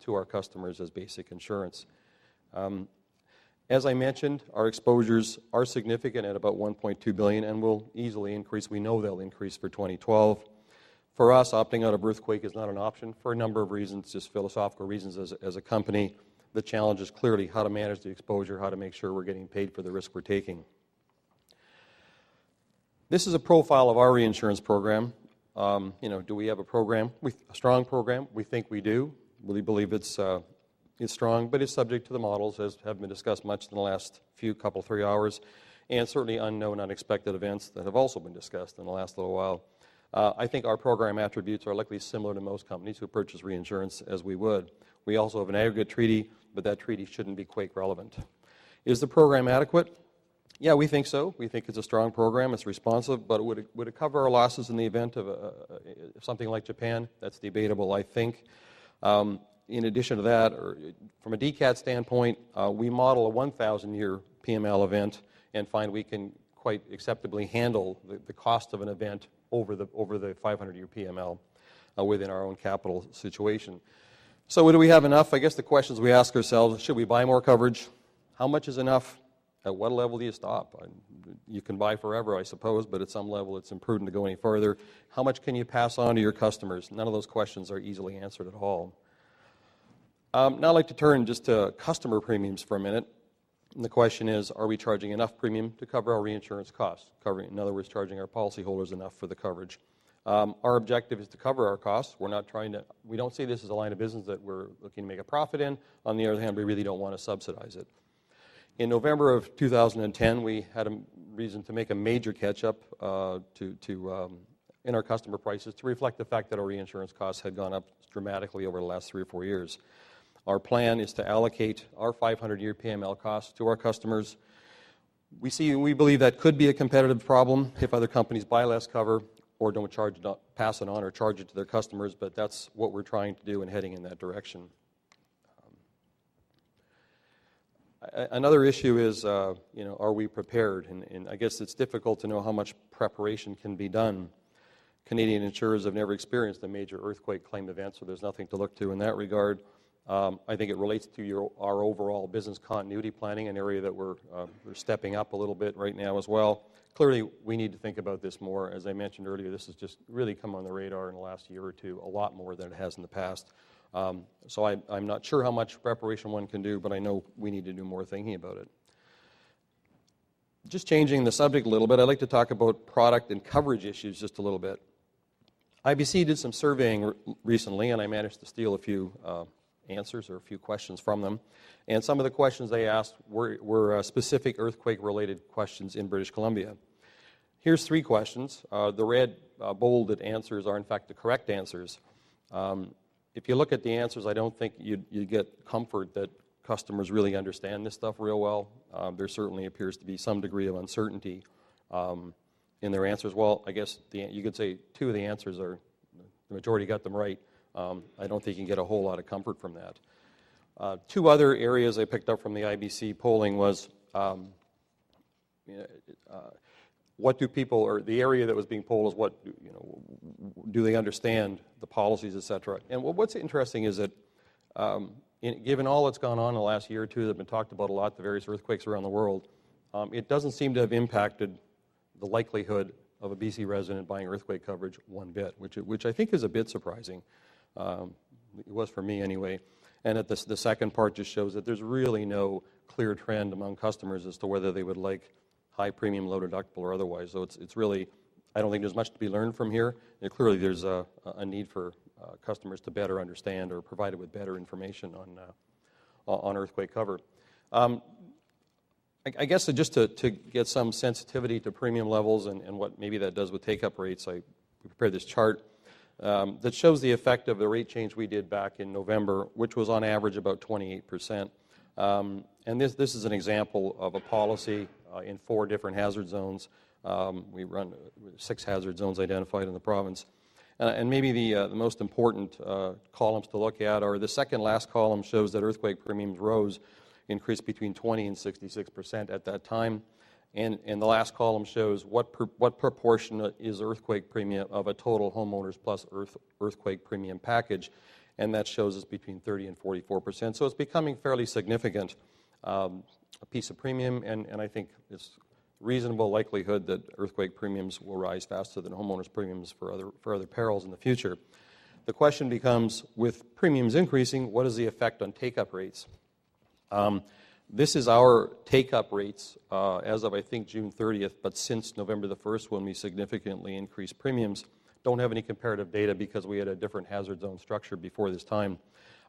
to our customers as basic insurance. As I mentioned, our exposures are significant at about $1.2 billion and will easily increase. We know they'll increase for 2012. For us, opting out of earthquake is not an option for a number of reasons, just philosophical reasons as a company. The challenge is clearly how to manage the exposure, how to make sure we're getting paid for the risk we're taking. This is a profile of our reinsurance program. Do we have a program? A strong program? We think we do. We believe it's strong, but it's subject to the models, as have been discussed much in the last 3 hours, and certainly unknown, unexpected events that have also been discussed in the last little while. I think our program attributes are likely similar to most companies who purchase reinsurance as we would. We also have an aggregate treaty, but that treaty shouldn't be quake relevant. Is the program adequate? Yeah, we think so. We think it's a strong program. It's responsive, but would it cover our losses in the event of something like Japan? That's debatable, I think. In addition to that, from a DCAT standpoint, we model a 1,000-year PML event and find we can quite acceptably handle the cost of an event over the 500-year PML within our own capital situation. So do we have enough? I guess the questions we ask ourselves, should we buy more coverage? How much is enough? At what level do you stop? You can buy forever, I suppose, but at some level it's imprudent to go any further. How much can you pass on to your customers? None of those questions are easily answered at all. Now I'd like to turn just to customer premiums for a minute. And the question is, are we charging enough premium to cover our reinsurance costs? In other words, charging our policyholders enough for the coverage. Our objective is to cover our costs. We don't see this as a line of business that we're looking to make a profit in. On the other hand, we really don't want to subsidize it. In November of 2010, we had a reason to make a major catch-up in our customer prices to reflect the fact that our reinsurance costs had gone up dramatically over the last 3 or 4 years. Our plan is to allocate our 500-year PML costs to our customers. We believe that could be a competitive problem if other companies buy less cover or don't pass it on or charge it to their customers, but that's what we're trying to do and heading in that direction. Another issue is, are we prepared? And I guess it's difficult to know how much preparation can be done. Canadian insurers have never experienced a major earthquake claim event, so there's nothing to look to in that regard. I think it relates to our overall business continuity planning, an area that we're stepping up a little bit right now as well. Clearly, we need to think about this more. As I mentioned earlier, this has just really come on the radar in the last year or two, a lot more than it has in the past. So I'm not sure how much preparation one can do, but I know we need to do more thinking about it. Just changing the subject a little bit, I'd like to talk about product and coverage issues just a little bit. IBC did some surveying recently, and I managed to steal a few answers or a few questions from them. And some of the questions they asked were specific earthquake-related questions in British Columbia. Here's 3 questions. The red bolded answers are, in fact, the correct answers. If you look at the answers, I don't think you get comfort that customers really understand this stuff real well. There certainly appears to be some degree of uncertainty in their answers. Well, I guess you could say 2 of the answers are, the majority got them right. I don't think you can get a whole lot of comfort from that. 2 other areas I picked up from the IBC polling was what do people, or the area that was being polled is what, do they understand the policies, et cetera. And what's interesting is that given all that's gone on in the last year or 2 that have been talked about a lot, the various earthquakes around the world, it doesn't seem to have impacted the likelihood of a BC resident buying earthquake coverage one bit, which I think is a bit surprising. It was for me anyway. And at the second part just shows that there's really no clear trend among customers as to whether they would like high premium, low deductible or otherwise. So it's really, I don't think there's much to be learned from here. And clearly there's a need for customers to better understand or provided with better information on earthquake cover. I guess just to get some sensitivity to premium levels and what maybe that does with take-up rates, I prepared this chart that shows the effect of the rate change we did back in November, which was on average about 28%. And this is an example of a policy in 4 different hazard zones. We run 6 hazard zones identified in the province. And maybe the most important columns to look at are the second last column shows that earthquake premiums increased between 20 and 66% at that time. And the last column shows what proportion is earthquake premium of a total homeowners plus earthquake premium package. And that shows us between 30 and 44%. So it's becoming fairly significant, a piece of premium, and I think it's reasonable likelihood that earthquake premiums will rise faster than homeowners premiums for other perils in the future. The question becomes, with premiums increasing, what is the effect on take-up rates? This is our take-up rates as of, I think, June 30th, but since November the 1st when we significantly increased premiums. Don't have any comparative data because we had a different hazard zone structure before this time.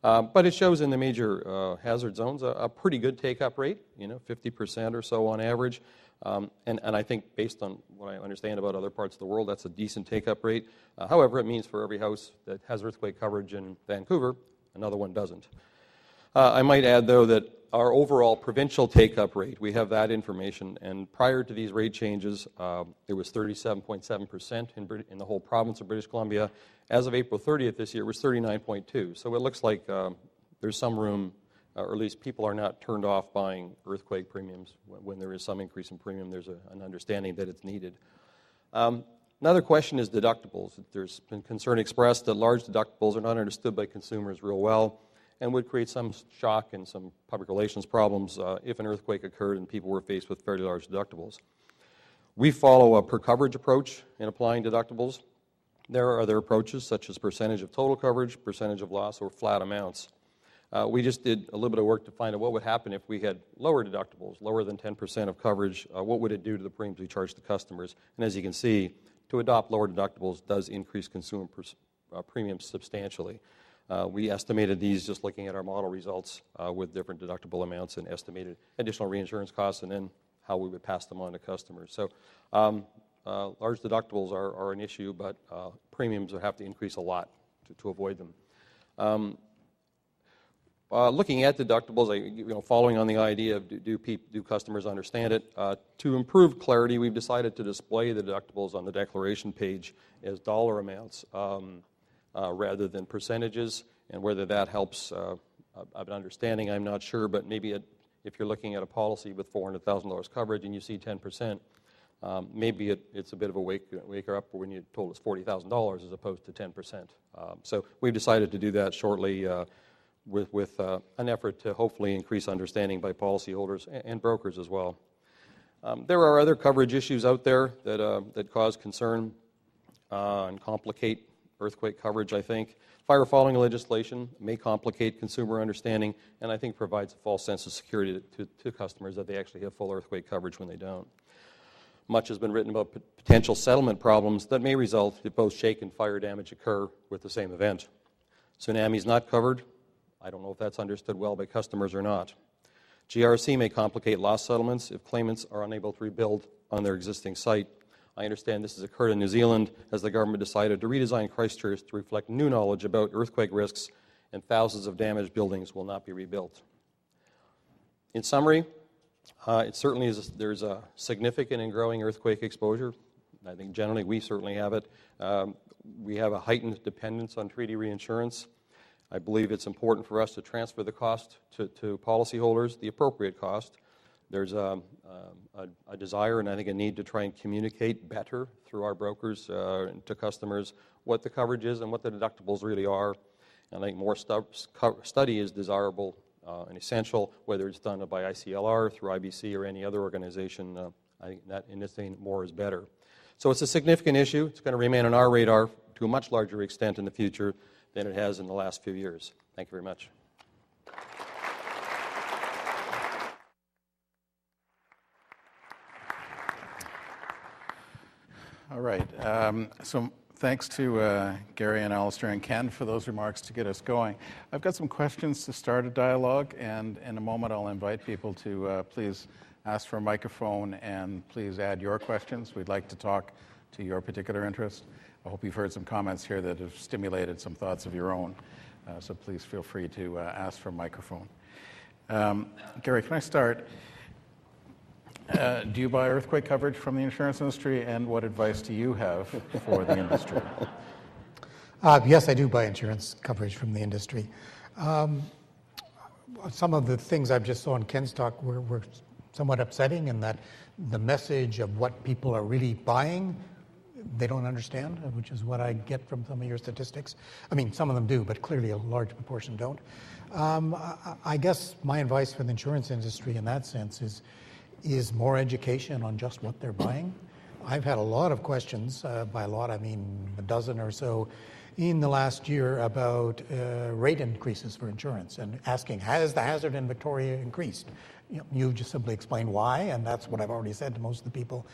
But it shows in the major hazard zones a pretty good take-up rate, 50% or so on average. And I think based on what I understand about other parts of the world, that's a decent take-up rate. However, it means for every house that has earthquake coverage in Vancouver, another one doesn't. I might add, though, that our overall provincial take-up rate, we have that information, and prior to these rate changes, it was 37.7% in the whole province of British Columbia. As of April 30th this year, it was 39.2%. So it looks like there's some room, or at least people are not turned off buying earthquake premiums. When there is some increase in premium, there's an understanding that it's needed. Another question is deductibles. There's been concern expressed that large deductibles are not understood by consumers real well and would create some shock and some public relations problems if an earthquake occurred and people were faced with fairly large deductibles. We follow a per-coverage approach in applying deductibles. There are other approaches such as percentage of total coverage, percentage of loss, or flat amounts. We just did a little bit of work to find out what would happen if we had lower deductibles, lower than 10% of coverage. What would it do to the premiums we charge to customers? And as you can see, to adopt lower deductibles does increase consumer premiums substantially. We estimated these just looking at our model results with different deductible amounts and estimated additional reinsurance costs and then how we would pass them on to customers. So large deductibles are an issue, but premiums would have to increase a lot to avoid them. Looking at deductibles, following on the idea of do customers understand it, to improve clarity, we've decided to display the deductibles on the declaration page as dollar amounts rather than percentages, and whether that helps of an understanding, I'm not sure, but maybe if you're looking at a policy with $400,000 coverage and you see 10%, maybe it's a bit of a waker up when you're told it's $40,000 as opposed to 10%. So we've decided to do that shortly with an effort to hopefully increase understanding by policyholders and brokers as well. There are other coverage issues out there that cause concern and complicate earthquake coverage, I think. Fire following legislation may complicate consumer understanding, and I think provides a false sense of security to customers that they actually have full earthquake coverage when they don't. Much has been written about potential settlement problems that may result if both shake and fire damage occur with the same event. Tsunami is not covered. I don't know if that's understood well by customers or not. GRC may complicate loss settlements if claimants are unable to rebuild on their existing site. I understand this has occurred in New Zealand as the government decided to redesign Christchurch to reflect new knowledge about earthquake risks, and thousands of damaged buildings will not be rebuilt. In summary, it certainly is. There's a significant and growing earthquake exposure. I think generally we certainly have it. We have a heightened dependence on treaty reinsurance. I believe it's important for us to transfer the cost to policyholders, the appropriate cost. There's a desire and I think a need to try and communicate better through our brokers to customers what the coverage is and what the deductibles really are. And I think more study is desirable and essential, whether it's done by ICLR, through IBC, or any other organization. I think that in this thing, more is better. So it's a significant issue. It's going to remain on our radar to a much larger extent in the future than it has in the last few years. Thank you very much. All right. So thanks to Gary and Alistair and Ken for those remarks to get us going. I've got some questions to start a dialogue, and in a moment I'll invite people to please ask for a microphone and please add your questions. We'd like to talk to your particular interest. I hope you've heard some comments here that have stimulated some thoughts of your own, so please feel free to ask for a microphone. Gary, can I start? Do you buy earthquake coverage from the insurance industry, and what advice do you have for the industry? Yes, I do buy insurance coverage from the industry. Some of the things I've just saw in Ken's talk were somewhat upsetting in that the message of what people are really buying, they don't understand, which is what I get from some of your statistics. I mean, some of them do, but clearly a large proportion don't. I guess my advice for the insurance industry in that sense is more education on just what they're buying. I've had a lot of questions, by a lot I mean a dozen or so, in the last year about rate increases for insurance and asking, has the hazard in Victoria increased? You just simply explain why, and that's what I've already said to most of the people.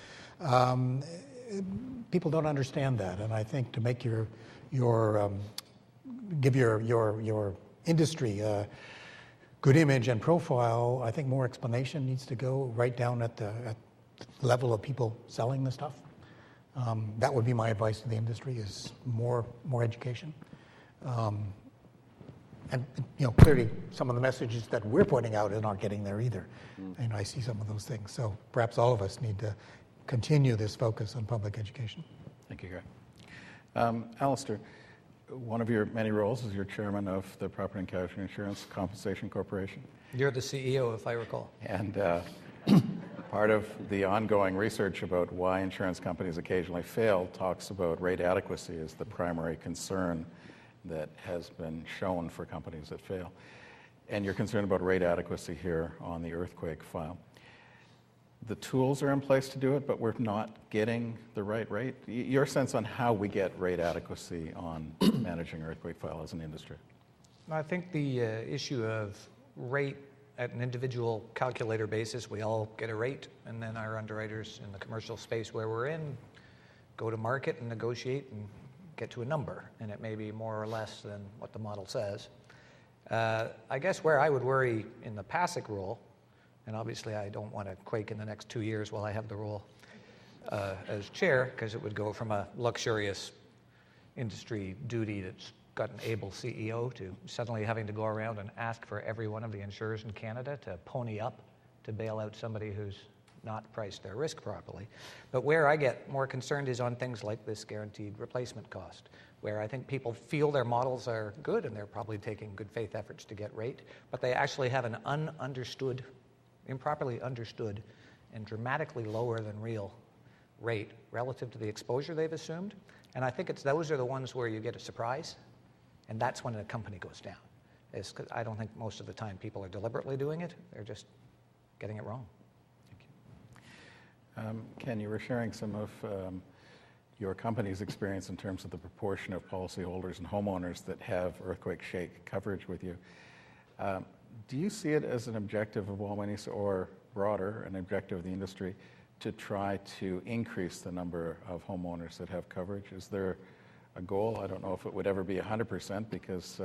People don't understand that, and I think to make give your industry a good image and profile, I think more explanation needs to go right down at the level of people selling the stuff. That would be my advice to the industry: is more education. And clearly, some of the messages that we're putting out aren't getting there either. And I see some of those things. So perhaps all of us need to continue this focus on public education. Thank you, Gary. Alistair, one of your many roles is you're chairman of the Property and Casualty Insurance Compensation Corporation. You're the CEO, if I recall. And part of the ongoing research about why insurance companies occasionally fail talks about rate adequacy as the primary concern that has been shown for companies that fail. And you're concerned about rate adequacy here on the earthquake file. The tools are in place to do it, but we're not getting the right rate. Your sense on how we get rate adequacy on managing earthquake file as an industry? I think the issue of rate at an individual calculator basis, we all get a rate, and then our underwriters in the commercial space where we're in go to market and negotiate and get to a number, and it may be more or less than what the model says. I guess where I would worry in the PASIC rule, and obviously I don't want to quake in the next 2 years while I have the role as chair, because it would go from a luxurious industry duty that's got an able CEO to suddenly having to go around and ask for every one of the insurers in Canada to pony up to bail out somebody who's not priced their risk properly. But where I get more concerned is on things like this guaranteed replacement cost, where I think people feel their models are good and they're probably taking good faith efforts to get rate, but they actually have an improperly understood and dramatically lower than real rate relative to the exposure they've assumed. And I think those are the ones where you get a surprise, and that's when a company goes down. It's 'cause I don't think most of the time people are deliberately doing it, they're just getting it wrong. Thank Ken, you were sharing some of your company's experience in terms of the proportion of policyholders and homeowners that have earthquake shake coverage with you. Do you see it as an objective of Walmenius or broader, an objective of the industry, to try to increase the number of homeowners that have coverage? Is there a goal? I don't know if it would ever be 100% because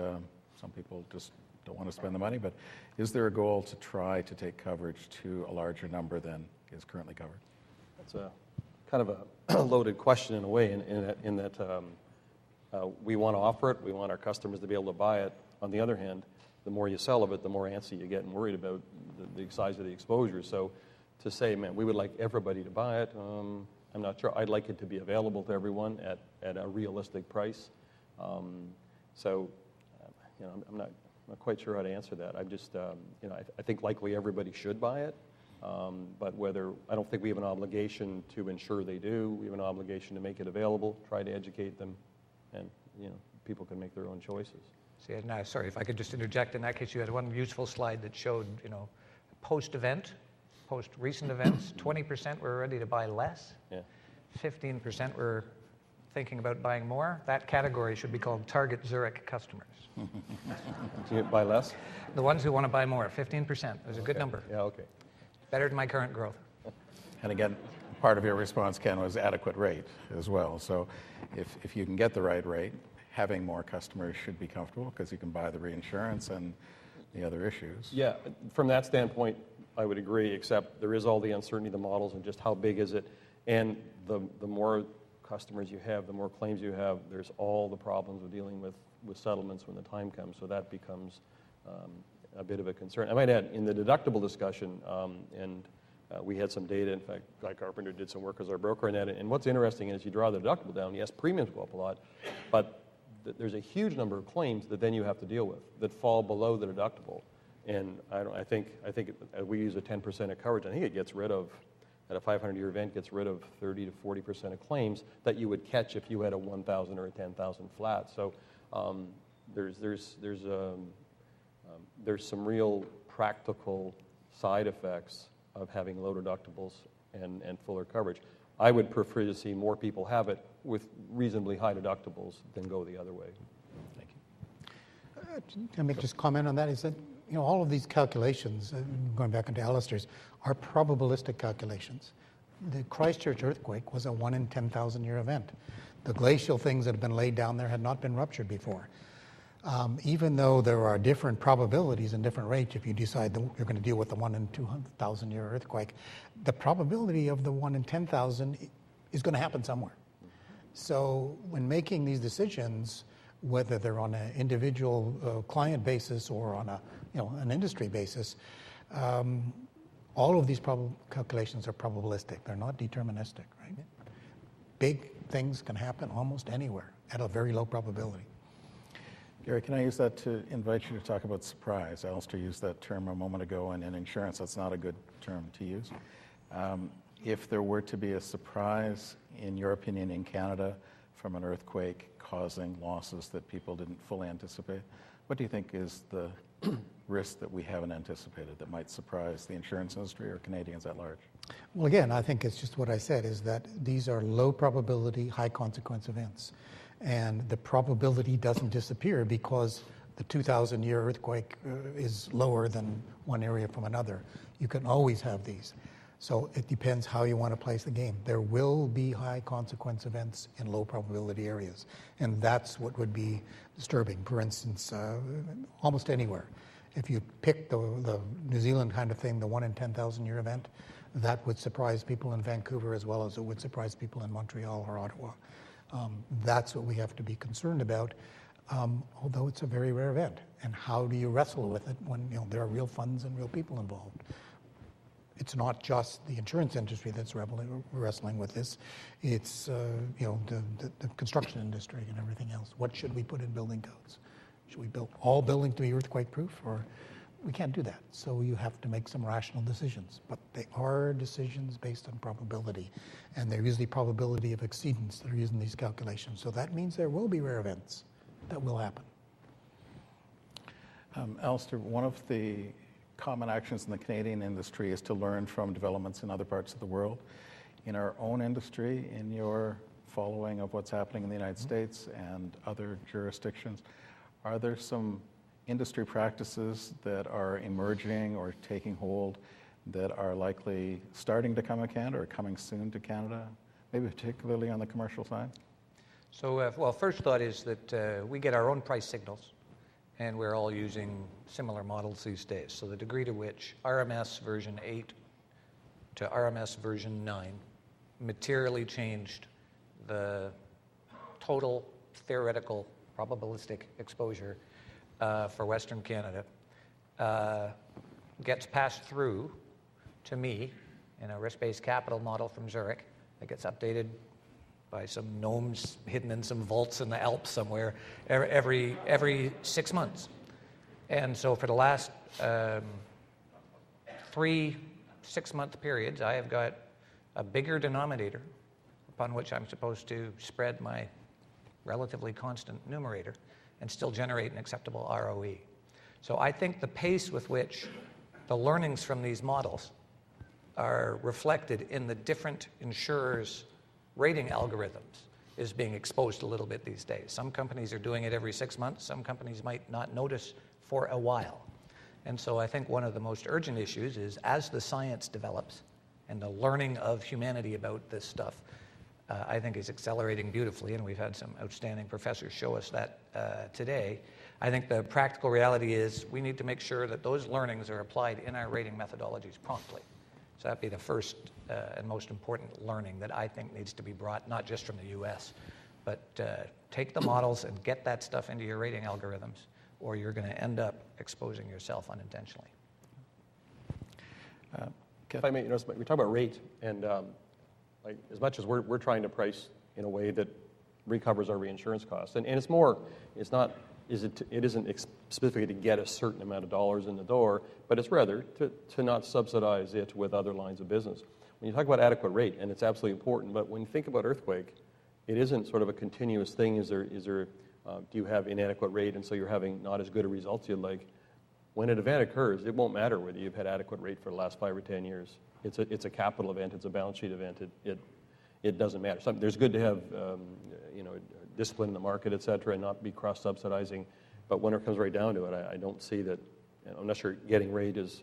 some people just don't want to spend the money, but is there a goal to try to take coverage to a larger number than is currently covered? That's a kind of a loaded question in a way, in that we want to offer it, we want our customers to be able to buy it. On the other hand, the more you sell of it, the more antsy you get and worried about the size of the exposure. So to say, man, we would like everybody to buy it, I'm not sure. I'd like it to be available to everyone at a realistic price. So, I'm not quite sure how to answer that. I'm just, I think likely everybody should buy it. But I don't think we have an obligation to ensure they do. We have an obligation to make it available, try to educate them, and people can make their own choices. See, now, sorry, if I could just interject. In that case, you had one useful slide that showed, post-event, post-recent events, 20% were ready to buy less. Yeah. 15% were thinking about buying more. That category should be called target Zurich customers. Do you buy less? The ones who want to buy more, 15%. It was a good number. Yeah, okay. Better than my current growth. And again, part of your response, Ken, was adequate rate as well. So if you can get the right rate, having more customers should be comfortable because you can buy the reinsurance and the other issues. Yeah, from that standpoint, I would agree, except there is all the uncertainty of the models and just how big is it. And the more customers you have, the more claims you have, there's all the problems of dealing with settlements when the time comes. So that becomes a bit of a concern. I might add, in the deductible discussion, we had some data. In fact, Guy Carpenter did some work as our broker on that. And what's interesting is you draw the deductible down, yes, premiums go up a lot, but there's a huge number of claims that then you have to deal with that fall below the deductible. And I think we use a 10% of coverage. I think it gets rid of, at a 500-year event, gets rid of 30 to 40% of claims that you would catch if you had a 1,000 or a 10,000 flat. So there's some real practical side effects of having low deductibles and fuller coverage. I would prefer to see more people have it with reasonably high deductibles than go the other way. Thank you. Can I make just comment on that? Is that all of these calculations, going back into Alistair's, are probabilistic calculations. The Christchurch earthquake was a 1 in 10,000 year event. The glacial things that have been laid down there had not been ruptured before. Even though there are different probabilities and different rates, if you decide that you're going to deal with the 1 in 200,000 year earthquake, the probability of the 1 in 10,000 is going to happen somewhere. So when making these decisions, whether they're on an individual client basis or on an industry basis, all of these calculations are probabilistic. They're not deterministic, right? Big things can happen almost anywhere at a very low probability. Gary, can I use that to invite you to talk about surprise? Alistair used that term a moment ago, and in insurance, that's not a good term to use. If there were to be a surprise, in your opinion, in Canada from an earthquake causing losses that people didn't fully anticipate, what do you think is the risk that we haven't anticipated that might surprise the insurance industry or Canadians at large? Well, again, I think it's just what I said, is that these are low probability, high consequence events. And the probability doesn't disappear because the 2,000-year earthquake is lower than one area from another. You can always have these. So it depends how you want to place the game. There will be high consequence events in low probability areas. And that's what would be disturbing. For instance, almost anywhere. If you pick the New Zealand kind of thing, the 1 in 10,000 year event, that would surprise people in Vancouver as well as it would surprise people in Montreal or Ottawa. That's what we have to be concerned about, although it's a very rare event. And how do you wrestle with it when there are real funds and real people involved? It's not just the insurance industry that's wrestling with this. It's the construction industry and everything else. What should we put in building codes? Should we build all buildings to be earthquake-proof? Or we can't do that. So you have to make some rational decisions. But they are decisions based on probability. And they're usually probability of exceedance that are using these calculations. So that means there will be rare events that will happen. Alistair, one of the common actions in the Canadian industry is to learn from developments in other parts of the world. in our own industry, in your following of what's happening in the United States and other jurisdictions, are there some industry practices that are emerging or taking hold that are likely starting to come to Canada or coming soon to Canada, maybe particularly on the commercial side? So, well, first thought is that we get our own price signals, and we're all using similar models these days. So the degree to which RMS version 8 to RMS version 9 materially changed the total theoretical probabilistic exposure for Western Canada gets passed through to me in a risk-based capital model from Zurich that gets updated by some gnomes hidden in some vaults in the Alps somewhere every 6 months. And so for the last 3 6-month periods, I have got a bigger denominator upon which I'm supposed to spread my relatively constant numerator and still generate an acceptable ROE. So I think the pace with which the learnings from these models are reflected in the different insurers' rating algorithms is being exposed a little bit these days. Some companies are doing it every 6 months. Some companies might not notice for a while. And so I think one of the most urgent issues is as the science develops and the learning of humanity about this stuff, I think is accelerating beautifully, and we've had some outstanding professors show us that today. I think the practical reality is we need to make sure that those learnings are applied in our rating methodologies promptly. So that'd be the first and most important learning that I think needs to be brought, not just from the US, but take the models and get that stuff into your rating algorithms, or you're going to end up exposing yourself unintentionally. If I may, we talk about rate, and like as much as we're trying to price in a way that recovers our reinsurance costs, and it's more, it's not, it isn't specifically to get a certain amount of dollars in the door, but it's rather to not subsidize it with other lines of business. When you talk about adequate rate, and it's absolutely important, but when you think about earthquake, it isn't sort of a continuous thing. Do you have inadequate rate, and so you're having not as good a results you'd like? When an event occurs, it won't matter whether you've had adequate rate for the last 5 or 10 years. It's a capital event. It's a balance sheet event. It doesn't matter. There's good to have discipline in the market, et cetera, and not be cross-subsidizing. But when it comes right down to it, I don't see that. I'm not sure getting rate is.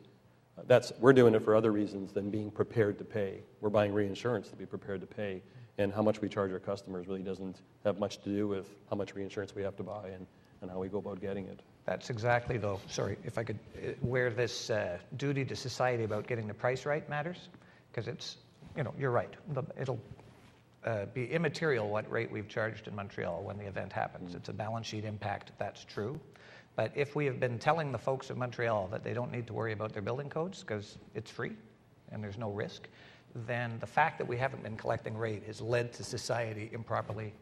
We're doing it for other reasons than being prepared to pay. We're buying reinsurance to be prepared to pay, and how much we charge our customers really doesn't have much to do with how much reinsurance we have to buy and how we go about getting it. That's exactly, though, sorry, if I could, where this duty to society about getting the price right matters, because it's, you're right. It'll be immaterial what rate we've charged in Montreal when the event happens. It's a balance sheet impact, that's true. But if we have been telling the folks of Montreal that they don't need to worry about their building codes because it's free and there's no risk, then the fact that we haven't been collecting rate has led to society improperly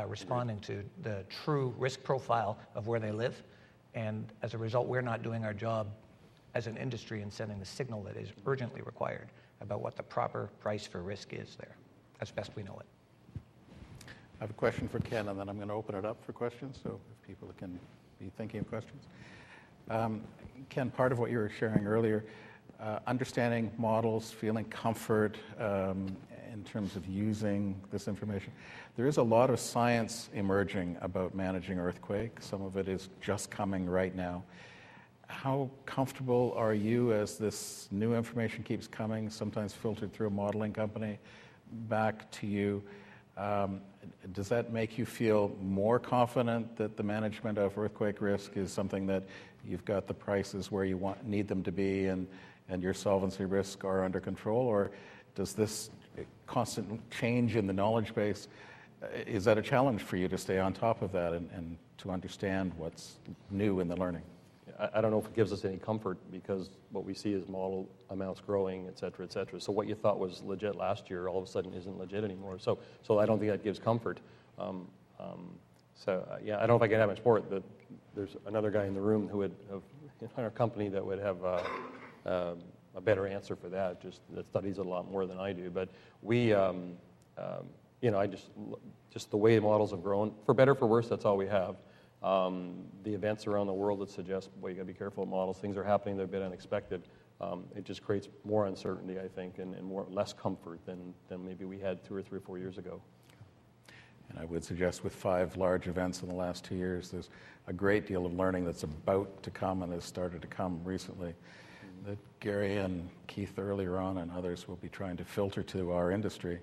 responding to the true risk profile of where they live. And as a result, we're not doing our job as an industry in sending the signal that is urgently required about what the proper price for risk is there, as best we know it. I have a question for Ken, and then I'm going to open it up for questions, so if people can be thinking of questions. Ken, part of what you were sharing earlier, understanding models, feeling comfort in terms of using this information. There is a lot of science emerging about managing earthquake. Some of it is just coming right now. How comfortable are you as this new information keeps coming, sometimes filtered through a modeling company, back to you? Does that make you feel more confident that the management of earthquake risk is something that you've got the prices where you need them to be and your solvency risk are under control? Or does this constant change in the knowledge base, is that a challenge for you to stay on top of that and to understand what's new in the learning? I don't know if it gives us any comfort because what we see is model amounts growing, et cetera, et cetera. So what you thought was legit last year all of a sudden isn't legit anymore. So I don't think that gives comfort. Yeah, I don't know if I can add much more, but there's another guy in the room who would have in our company that would have a better answer for that, just that studies it a lot more than I do. But we, I just the way models have grown, for better or for worse, that's all we have. The events around the world that suggest, boy, you got to be careful with models. Things are happening; they're a bit unexpected. It just creates more uncertainty, I think, and less comfort than maybe we had 2 or 3 or 4 years ago. And I would suggest with 5 large events in the last 2 years, there's a great deal of learning that's about to come and has started to come recently that Gary and Keith earlier on and others will be trying to filter to our industry.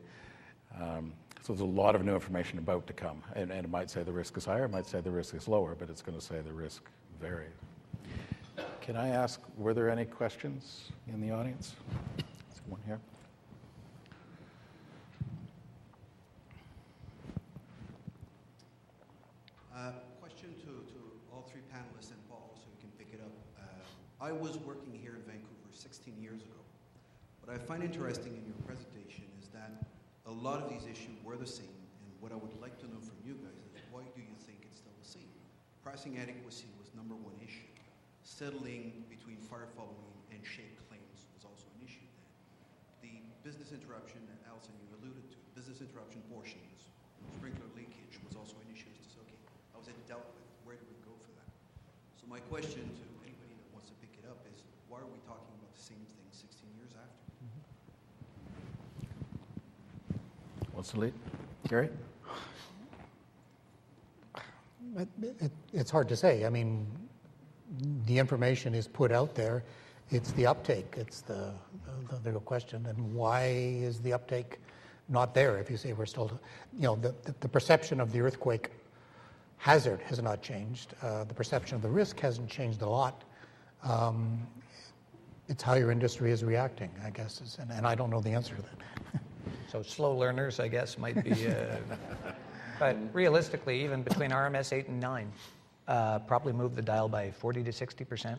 So there's a lot of new information about to come. And it might say the risk is higher, it might say the risk is lower, but it's going to say the risk varies. Can I ask, were there any questions in the audience? There's one here. Question to all 3 panelists and Paul, so you can pick it up. I was working here in Vancouver 16 years ago. What I find interesting in your presentation is that a lot of these issues were the same, and what I would like to know from you guys is why do you think it's still the same? Pricing adequacy was number 1 issue. Settling between fire following and shade claims was also an issue then. The business interruption, Alison, you alluded to, business interruption portions, sprinkler leakage was also an issue. How is it dealt with? Where do we go for that? So my question to anybody that wants to pick it up is, why are we talking about the same thing 16 years after? What's the lead? Gary? It's hard to say. I mean, the information is put out there. It's the uptake. It's the real question. And why is the uptake not there? If you say we're still, the perception of the earthquake hazard has not changed. The perception of the risk hasn't changed a lot. It's how your industry is reacting, I guess, and I don't know the answer to that. So slow learners, I guess, might be. But realistically, even between RMS 8 and 9, probably moved the dial by 40 to 60%.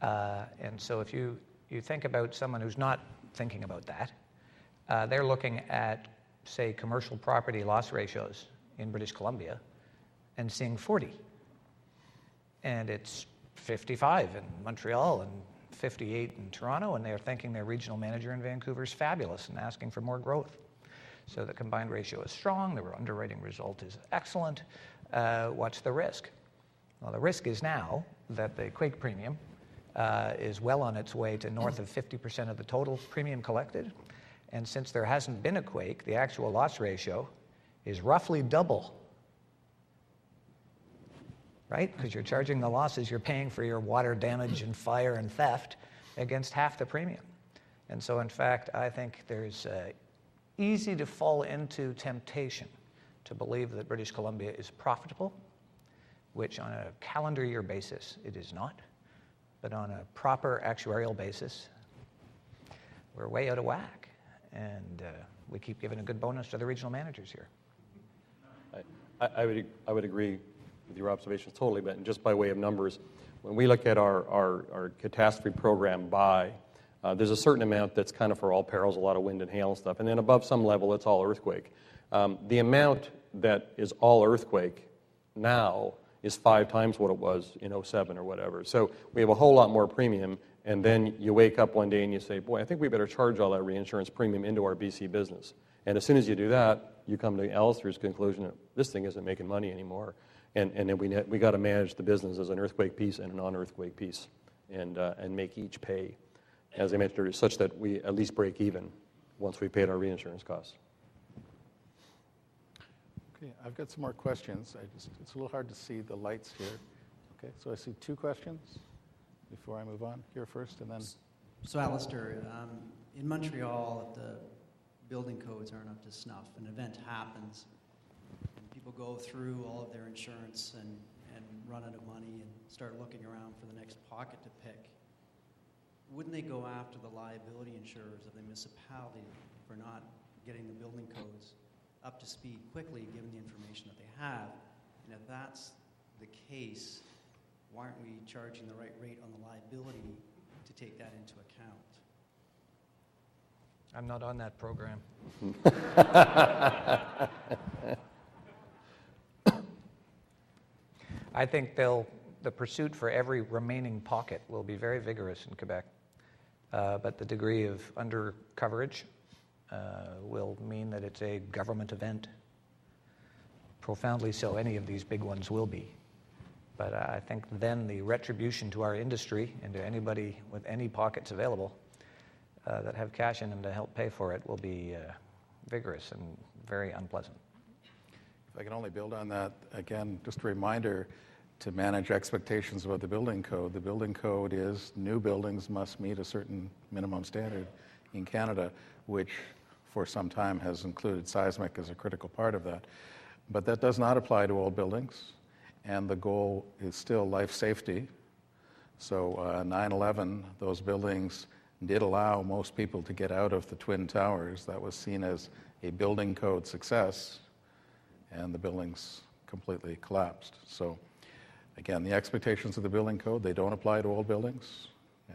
And so if you think about someone who's not thinking about that, they're looking at, say, commercial property loss ratios in British Columbia and seeing 40. And it's 55 in Montreal and 58 in Toronto, and they're thinking their regional manager in Vancouver is fabulous and asking for more growth. So the combined ratio is strong, the underwriting result is excellent. What's the risk? Well, the risk is now that the quake premium is well on its way to north of 50% of the total premium collected. And since there hasn't been a quake, the actual loss ratio is roughly double, right? Because you're charging the losses you're paying for your water damage and fire and theft against half the premium. And so, in fact, I think there's easy to fall into temptation to believe that British Columbia is profitable, which on a calendar year basis it is not, but on a proper actuarial basis, we're way out of whack. And we keep giving a good bonus to the regional managers here. I would agree with your observations totally, but just by way of numbers, when we look at our catastrophe program there's a certain amount that's kind of for all perils, a lot of wind and hail and stuff, and then above some level it's all earthquake. The amount that is all earthquake now is 5 times what it was in 07 or whatever. So we have a whole lot more premium, and then you wake up one day and you say, boy, I think we better charge all that reinsurance premium into our BC business. And as soon as you do that, you come to Alistair's conclusion that this thing isn't making money anymore. And then we got to manage the business as an earthquake piece and a non-earthquake piece and make each pay, as I mentioned earlier, such that we at least break even once we paid our reinsurance costs. Okay, I've got some more questions. It's a little hard to see the lights here. Okay, so I see 2 questions before I move on. Here first, and then... So, Alistair, in Montreal, if the building codes aren't up to snuff, an event happens, and people go through all of their insurance and run out of money and start looking around for the next pocket to pick. Wouldn't they go after the liability insurers of the municipality for not getting the building codes up to speed quickly, given the information that they have? And if that's the case, why aren't we charging the right rate on the liability to take that into account? I'm not on that program. I think the pursuit for every remaining pocket will be very vigorous in Quebec. But the degree of under coverage will mean that it's a government event. Profoundly so, any of these big ones will be. But I think then the retribution to our industry and to anybody with any pockets available that have cash in them to help pay for it will be vigorous and very unpleasant. If I can only build on that, again, just a reminder to manage expectations about the building code. The building code is new buildings must meet a certain minimum standard in Canada, which for some time has included seismic as a critical part of that. But that does not apply to old buildings, and the goal is still life safety. So 9/11, those buildings did allow most people to get out of the Twin Towers. That was seen as a building code success, and the buildings completely collapsed. So again, the expectations of the building code, they don't apply to old buildings.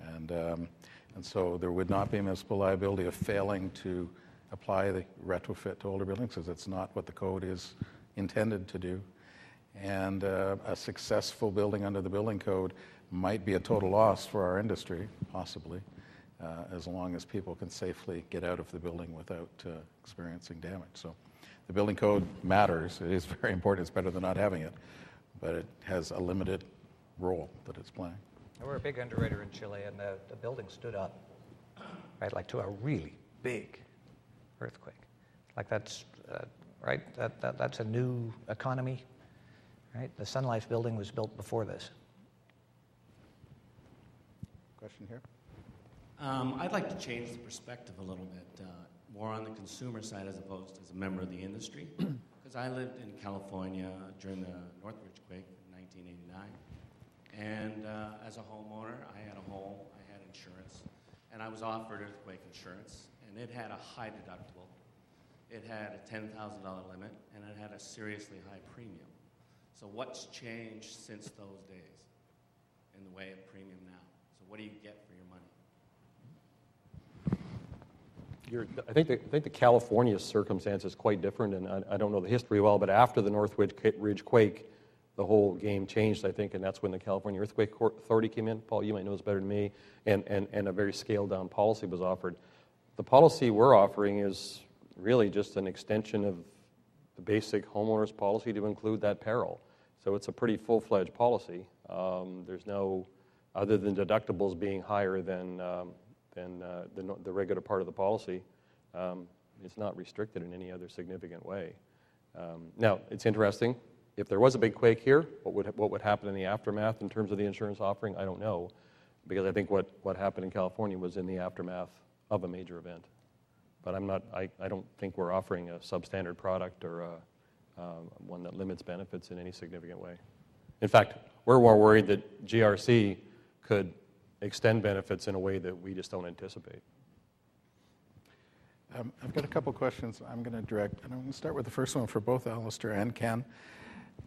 And so there would not be municipal liability of failing to apply the retrofit to older buildings, because it's not what the code is intended to do. And a successful building under the building code might be a total loss for our industry, possibly, as long as people can safely get out of the building without experiencing damage. So the building code matters. It is very important. It's better than not having it, but it has a limited role that it's playing. We're a big underwriter in Chile, and the building stood up, right, like to a really big earthquake. Like that's, right, that's a new economy, right? The Sun Life building was built before this. Question here? I'd like to change the perspective a little bit, more on the consumer side as opposed as a member of the industry. Because I lived in California during the Northridge quake in 1989. And as a homeowner, I had a home, I had insurance, and I was offered earthquake insurance, and it had a high deductible. It had a $10,000 limit, and it had a seriously high premium. So what's changed since those days in the way of premium now? So what do you get for your money? I think the California circumstance is quite different, and I don't know the history well, but after the Northridge quake, the whole game changed, I think, and that's when the California Earthquake Authority came in. Paul, you might know this better than me, and a very scaled-down policy was offered. The policy we're offering is really just an extension of the basic homeowner's policy to include that peril. So it's a pretty full-fledged policy. There's no, other than deductibles being higher than the regular part of the policy, it's not restricted in any other significant way. Now, it's interesting. If there was a big quake here, what would happen in the aftermath in terms of the insurance offering? I don't know, because I think what happened in California was in the aftermath of a major event. But I don't think we're offering a substandard product or one that limits benefits in any significant way. In fact, we're more worried that GRC could extend benefits in a way that we just don't anticipate. I've got a couple questions I'm going to direct, and I'm going to start with the first one for both Alistair and Ken.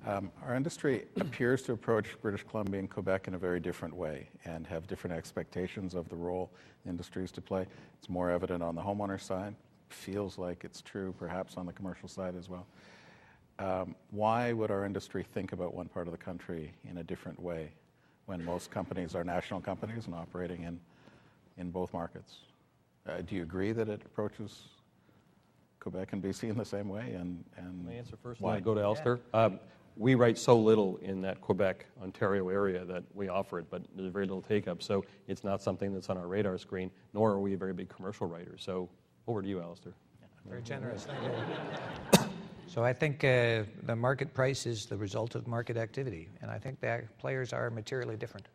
Our industry appears to approach British Columbia and Quebec in a very different way and have different expectations of the role industries to play. It's more evident on the homeowner side. Feels like it's true perhaps on the commercial side as well. Why would our industry think about one part of the country in a different way when most companies are national companies and operating in both markets? Do you agree that it approaches Quebec and BC in the same way? And Can I answer first? Why? Go to Alistair. We write so little in that Quebec, Ontario area that we offer it, but there's very little take-up. So it's not something that's on our radar screen, nor are we a very big commercial writer. So over to you, Alistair. Very generous. Thank you. So I think the market price is the result of market activity, and I think the players are materially different.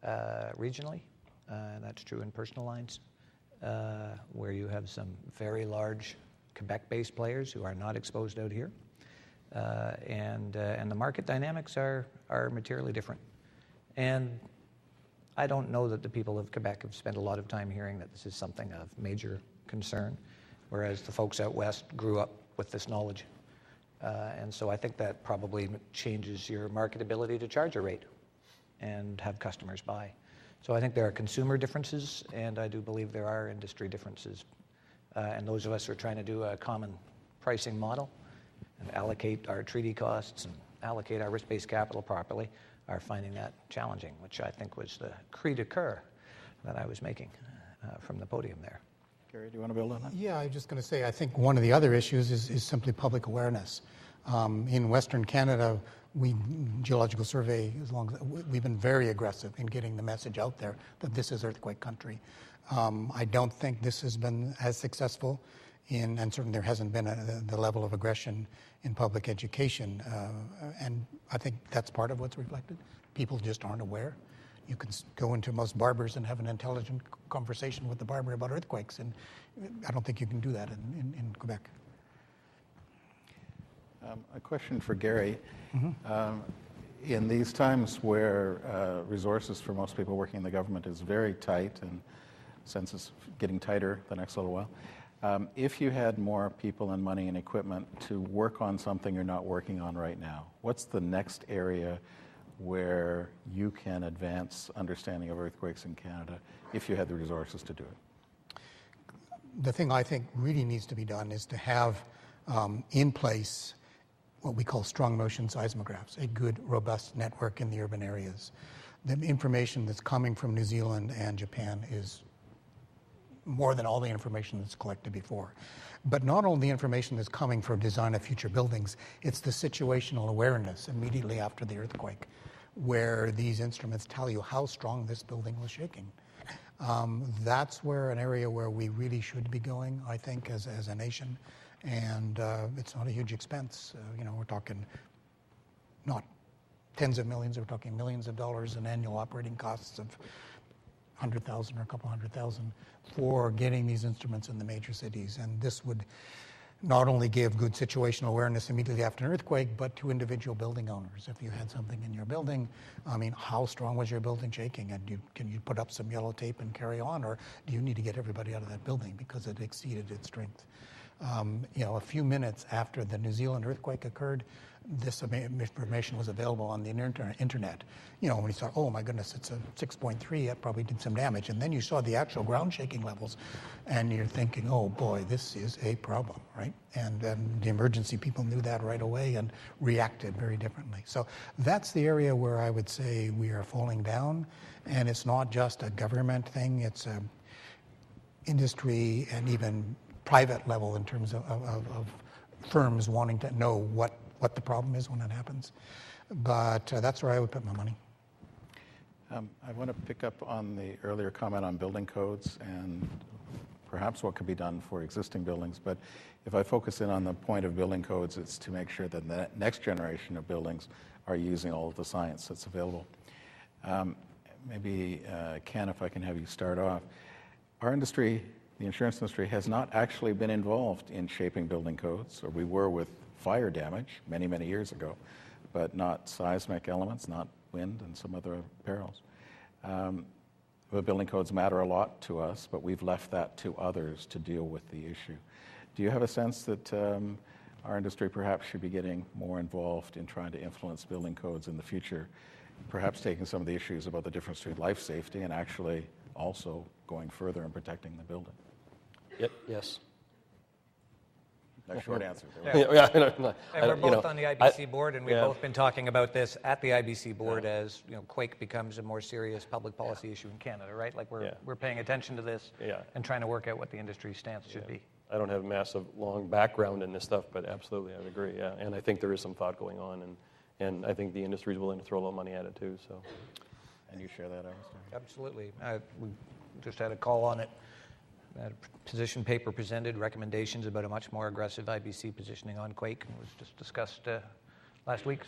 Regionally, that's true in personal lines, where you have some very large Quebec-based players who are not exposed out here, and the market dynamics are materially different. And I don't know that the people of Quebec have spent a lot of time hearing that this is something of major concern, whereas the folks out west grew up with this knowledge. And so I think that probably changes your marketability to charge a rate and have customers buy. So I think there are consumer differences, and I do believe there are industry differences. And those of us who are trying to do a common pricing model and allocate our treaty costs and allocate our risk-based capital properly are finding that challenging, which I think was the cri de coeur that I was making from the podium there. Gary, do you want to build on that? Yeah, I was just going to say, I think one of the other issues is simply public awareness. In Western Canada, Geological Survey, we've been very aggressive in getting the message out there that this is earthquake country. I don't think this has been as successful and certainly there hasn't been the level of aggression in public education. And I think that's part of what's reflected. People just aren't aware. You can go into most barbers and have an intelligent conversation with the barber about earthquakes, and I don't think you can do that in Quebec. A question for Gary. In these times where resources for most people working in the government is very tight and since it's getting tighter the next little while, if you had more people and money and equipment to work on something you're not working on right now, what's the next area where you can advance understanding of earthquakes in Canada if you had the resources to do it? The thing I think really needs to be done is to have in place what we call strong motion seismographs, a good, robust network in the urban areas. The information that's coming from New Zealand and Japan is more than all the information that's collected before. But not only the information that's coming for design of future buildings, it's the situational awareness immediately after the earthquake, where these instruments tell you how strong this building was shaking. That's where an area where we really should be going, I think, as a nation. And it's not a huge expense. We're talking not tens of millions, we're talking millions of dollars in annual operating costs of 100,000 or a couple 100,000 for getting these instruments in the major cities. And this would not only give good situational awareness immediately after an earthquake, but to individual building owners. If you had something in your building, how strong was your building shaking? And can you put up some yellow tape and carry on, or do you need to get everybody out of that building because it exceeded its strength? A few minutes after the New Zealand earthquake occurred, this information was available on the internet. When you thought, oh my goodness, it's a 6.3, that probably did some damage. And then you saw the actual ground shaking levels, and you're thinking, oh boy, this is a problem, right? And the emergency people knew that right away and reacted very differently. So that's the area where I would say we are falling down. And it's not just a government thing, it's a industry and even private level in terms of firms wanting to know what the problem is when it happens. But that's where I would put my money. I want to pick up on the earlier comment on building codes and perhaps what could be done for existing buildings. But if I focus in on the point of building codes, it's to make sure that the next generation of buildings are using all of the science that's available. Maybe, Ken, if I can have you start off. Our industry, the insurance industry, has not actually been involved in shaping building codes, or we were with fire damage many, many years ago, but not seismic elements, not wind and some other perils. The building codes matter a lot to us, but we've left that to others to deal with the issue. Do you have a sense that our industry perhaps should be getting more involved in trying to influence building codes in the future, perhaps taking some of the issues about the difference between life safety and actually also going further and protecting the building? Yes. No short answer. And we're both on the IBC board, and we've both been talking about this at the IBC board as quake becomes a more serious public policy issue in Canada, right? Like we're paying attention to this and trying to work out what the industry stance should be. I don't have a massive long background in this stuff, but absolutely I would agree. Yeah, and I think there is some thought going on, and I think the industry is willing to throw a little money at it too. So, and you share that, Alistair? Absolutely. We just had a call on it. A position paper presented recommendations about a much more aggressive IBC positioning on quake, and was just discussed last week.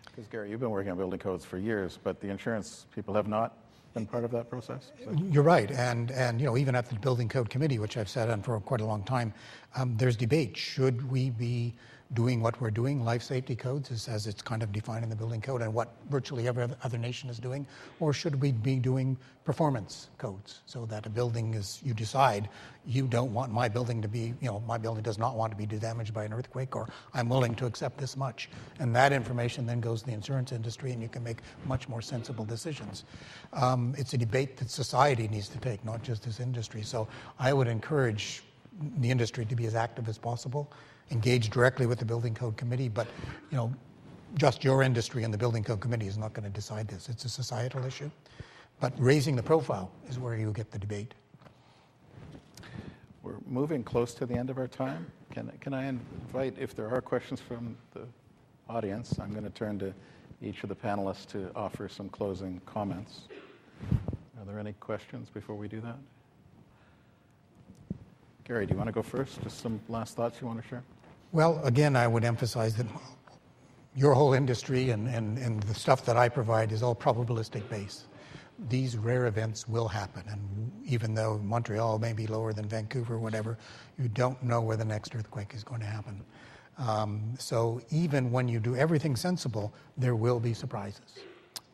Because Gary, you've been working on building codes for years, but the insurance people have not been part of that process? You're right, and even at the Building Code Committee, which I've sat on for quite a long time, there's debate. Should we be doing what we're doing, life safety codes, as it's kind of defined in the building code, and what virtually every other nation is doing, or should we be doing performance codes, so that a building is, you decide, you don't want my building to be, my building does not want to be damaged by an earthquake, or I'm willing to accept this much. And that information then goes to the insurance industry, and you can make much more sensible decisions. It's a debate that society needs to take, not just this industry. So I would encourage the industry to be as active as possible, engage directly with the Building Code Committee, but just your industry and the Building Code Committee is not going to decide this. It's a societal issue. But raising the profile is where you get the debate. We're moving close to the end of our time. Can I invite, if there are questions from the audience. I'm going to turn to each of the panelists to offer some closing comments. Are there any questions before we do that? Gary, do you want to go first? Just some last thoughts you want to share? Well, again, I would emphasize that your whole industry and the stuff that I provide is all probabilistic based. These rare events will happen, and even though Montreal may be lower than Vancouver or whatever, you don't know where the next earthquake is going to happen. So even when you do everything sensible, there will be surprises.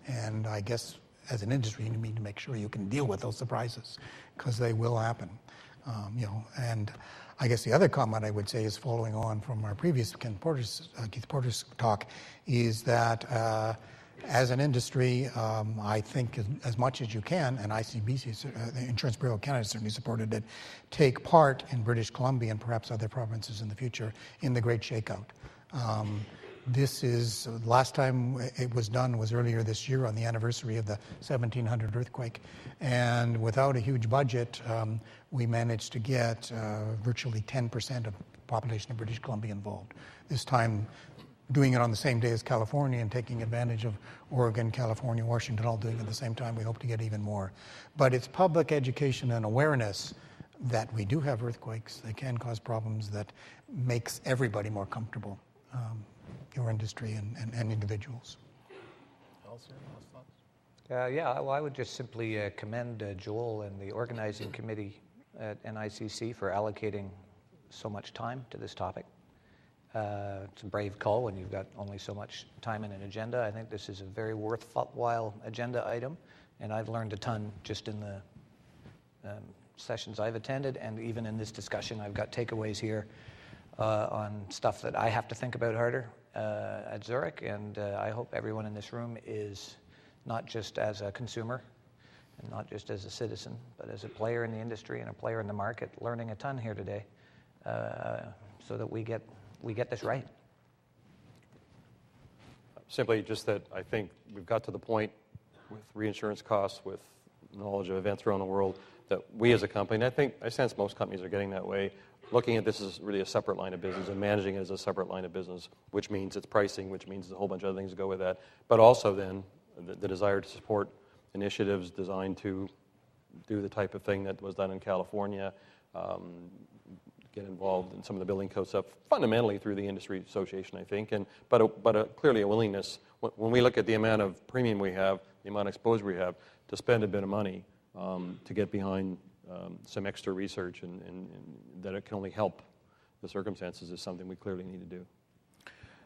And I guess as an industry, you need to make sure you can deal with those surprises, because they will happen. And I guess the other comment I would say is, following on from our previous Keith Porter's talk, is that as an industry, I think as much as you can, and ICBC, the Insurance Bureau of Canada, certainly supported it, take part in British Columbia and perhaps other provinces in the future in the Great Shakeout. This is, last time it was done was earlier this year on the anniversary of the 1700 earthquake. And without a huge budget, we managed to get virtually 10% of the population of British Columbia involved. This time, doing it on the same day as California and taking advantage of Oregon, California, Washington, all doing it at the same time, we hope to get even more. But it's public education and awareness that we do have earthquakes, they can cause problems, that makes everybody more comfortable. Your industry and individuals. Well, I would just simply commend Joel and the organizing committee at NICC for allocating so much time to this topic. It's a brave call when you've got only so much time in an agenda. I think this is a very worthwhile agenda item, and I've learned a ton just in the sessions I've attended, and even in this discussion I've got takeaways here on stuff that I have to think about harder at Zurich, and I hope everyone in this room is, not just as a consumer and not just as a citizen, but as a player in the industry and a player in the market, learning a ton here today, so that we get this right. Simply just that I think we've got to the point with reinsurance costs, with knowledge of events around the world, that we as a company, and I sense most companies are getting that way, looking at this as really a separate line of business and managing it as a separate line of business, which means it's pricing, which means a whole bunch of other things that go with that, but also then the desire to support initiatives designed to do the type of thing that was done in California, get involved in some of the building code stuff, fundamentally through the industry association, I think, but clearly a willingness, when we look at the amount of premium we have, the amount of exposure we have, to spend a bit of money to get behind some extra research and that it can only help the circumstances is something we clearly need to do.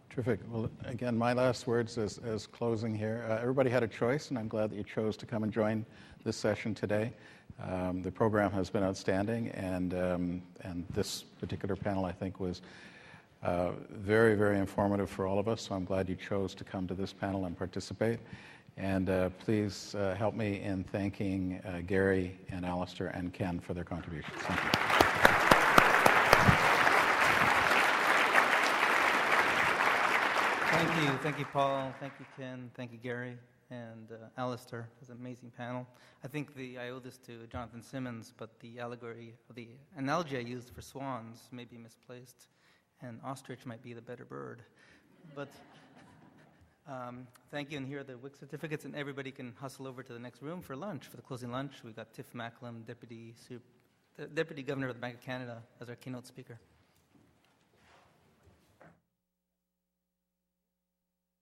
Terrific. Well, again, my last words as closing here. Everybody had a choice, and I'm glad that you chose to come and join this session today. The program has been outstanding, and this particular panel, I think, was very, very informative for all of us, so I'm glad you chose to come to this panel and participate. And please help me in thanking Gary and Alistair and Ken for their contributions. Thank you. Thank you, Paul. Thank you, Ken. Thank you, Gary and Alistair. It was an amazing panel. I think I owe this to Jonathan Simmons, but the analogy I used for swans may be misplaced, and ostrich might be the better bird. But thank you, and here are the WIC certificates, and everybody can hustle over to the next room for lunch, for the closing lunch. We've got Tiff Macklem, Deputy Governor of the Bank of Canada, as our keynote speaker.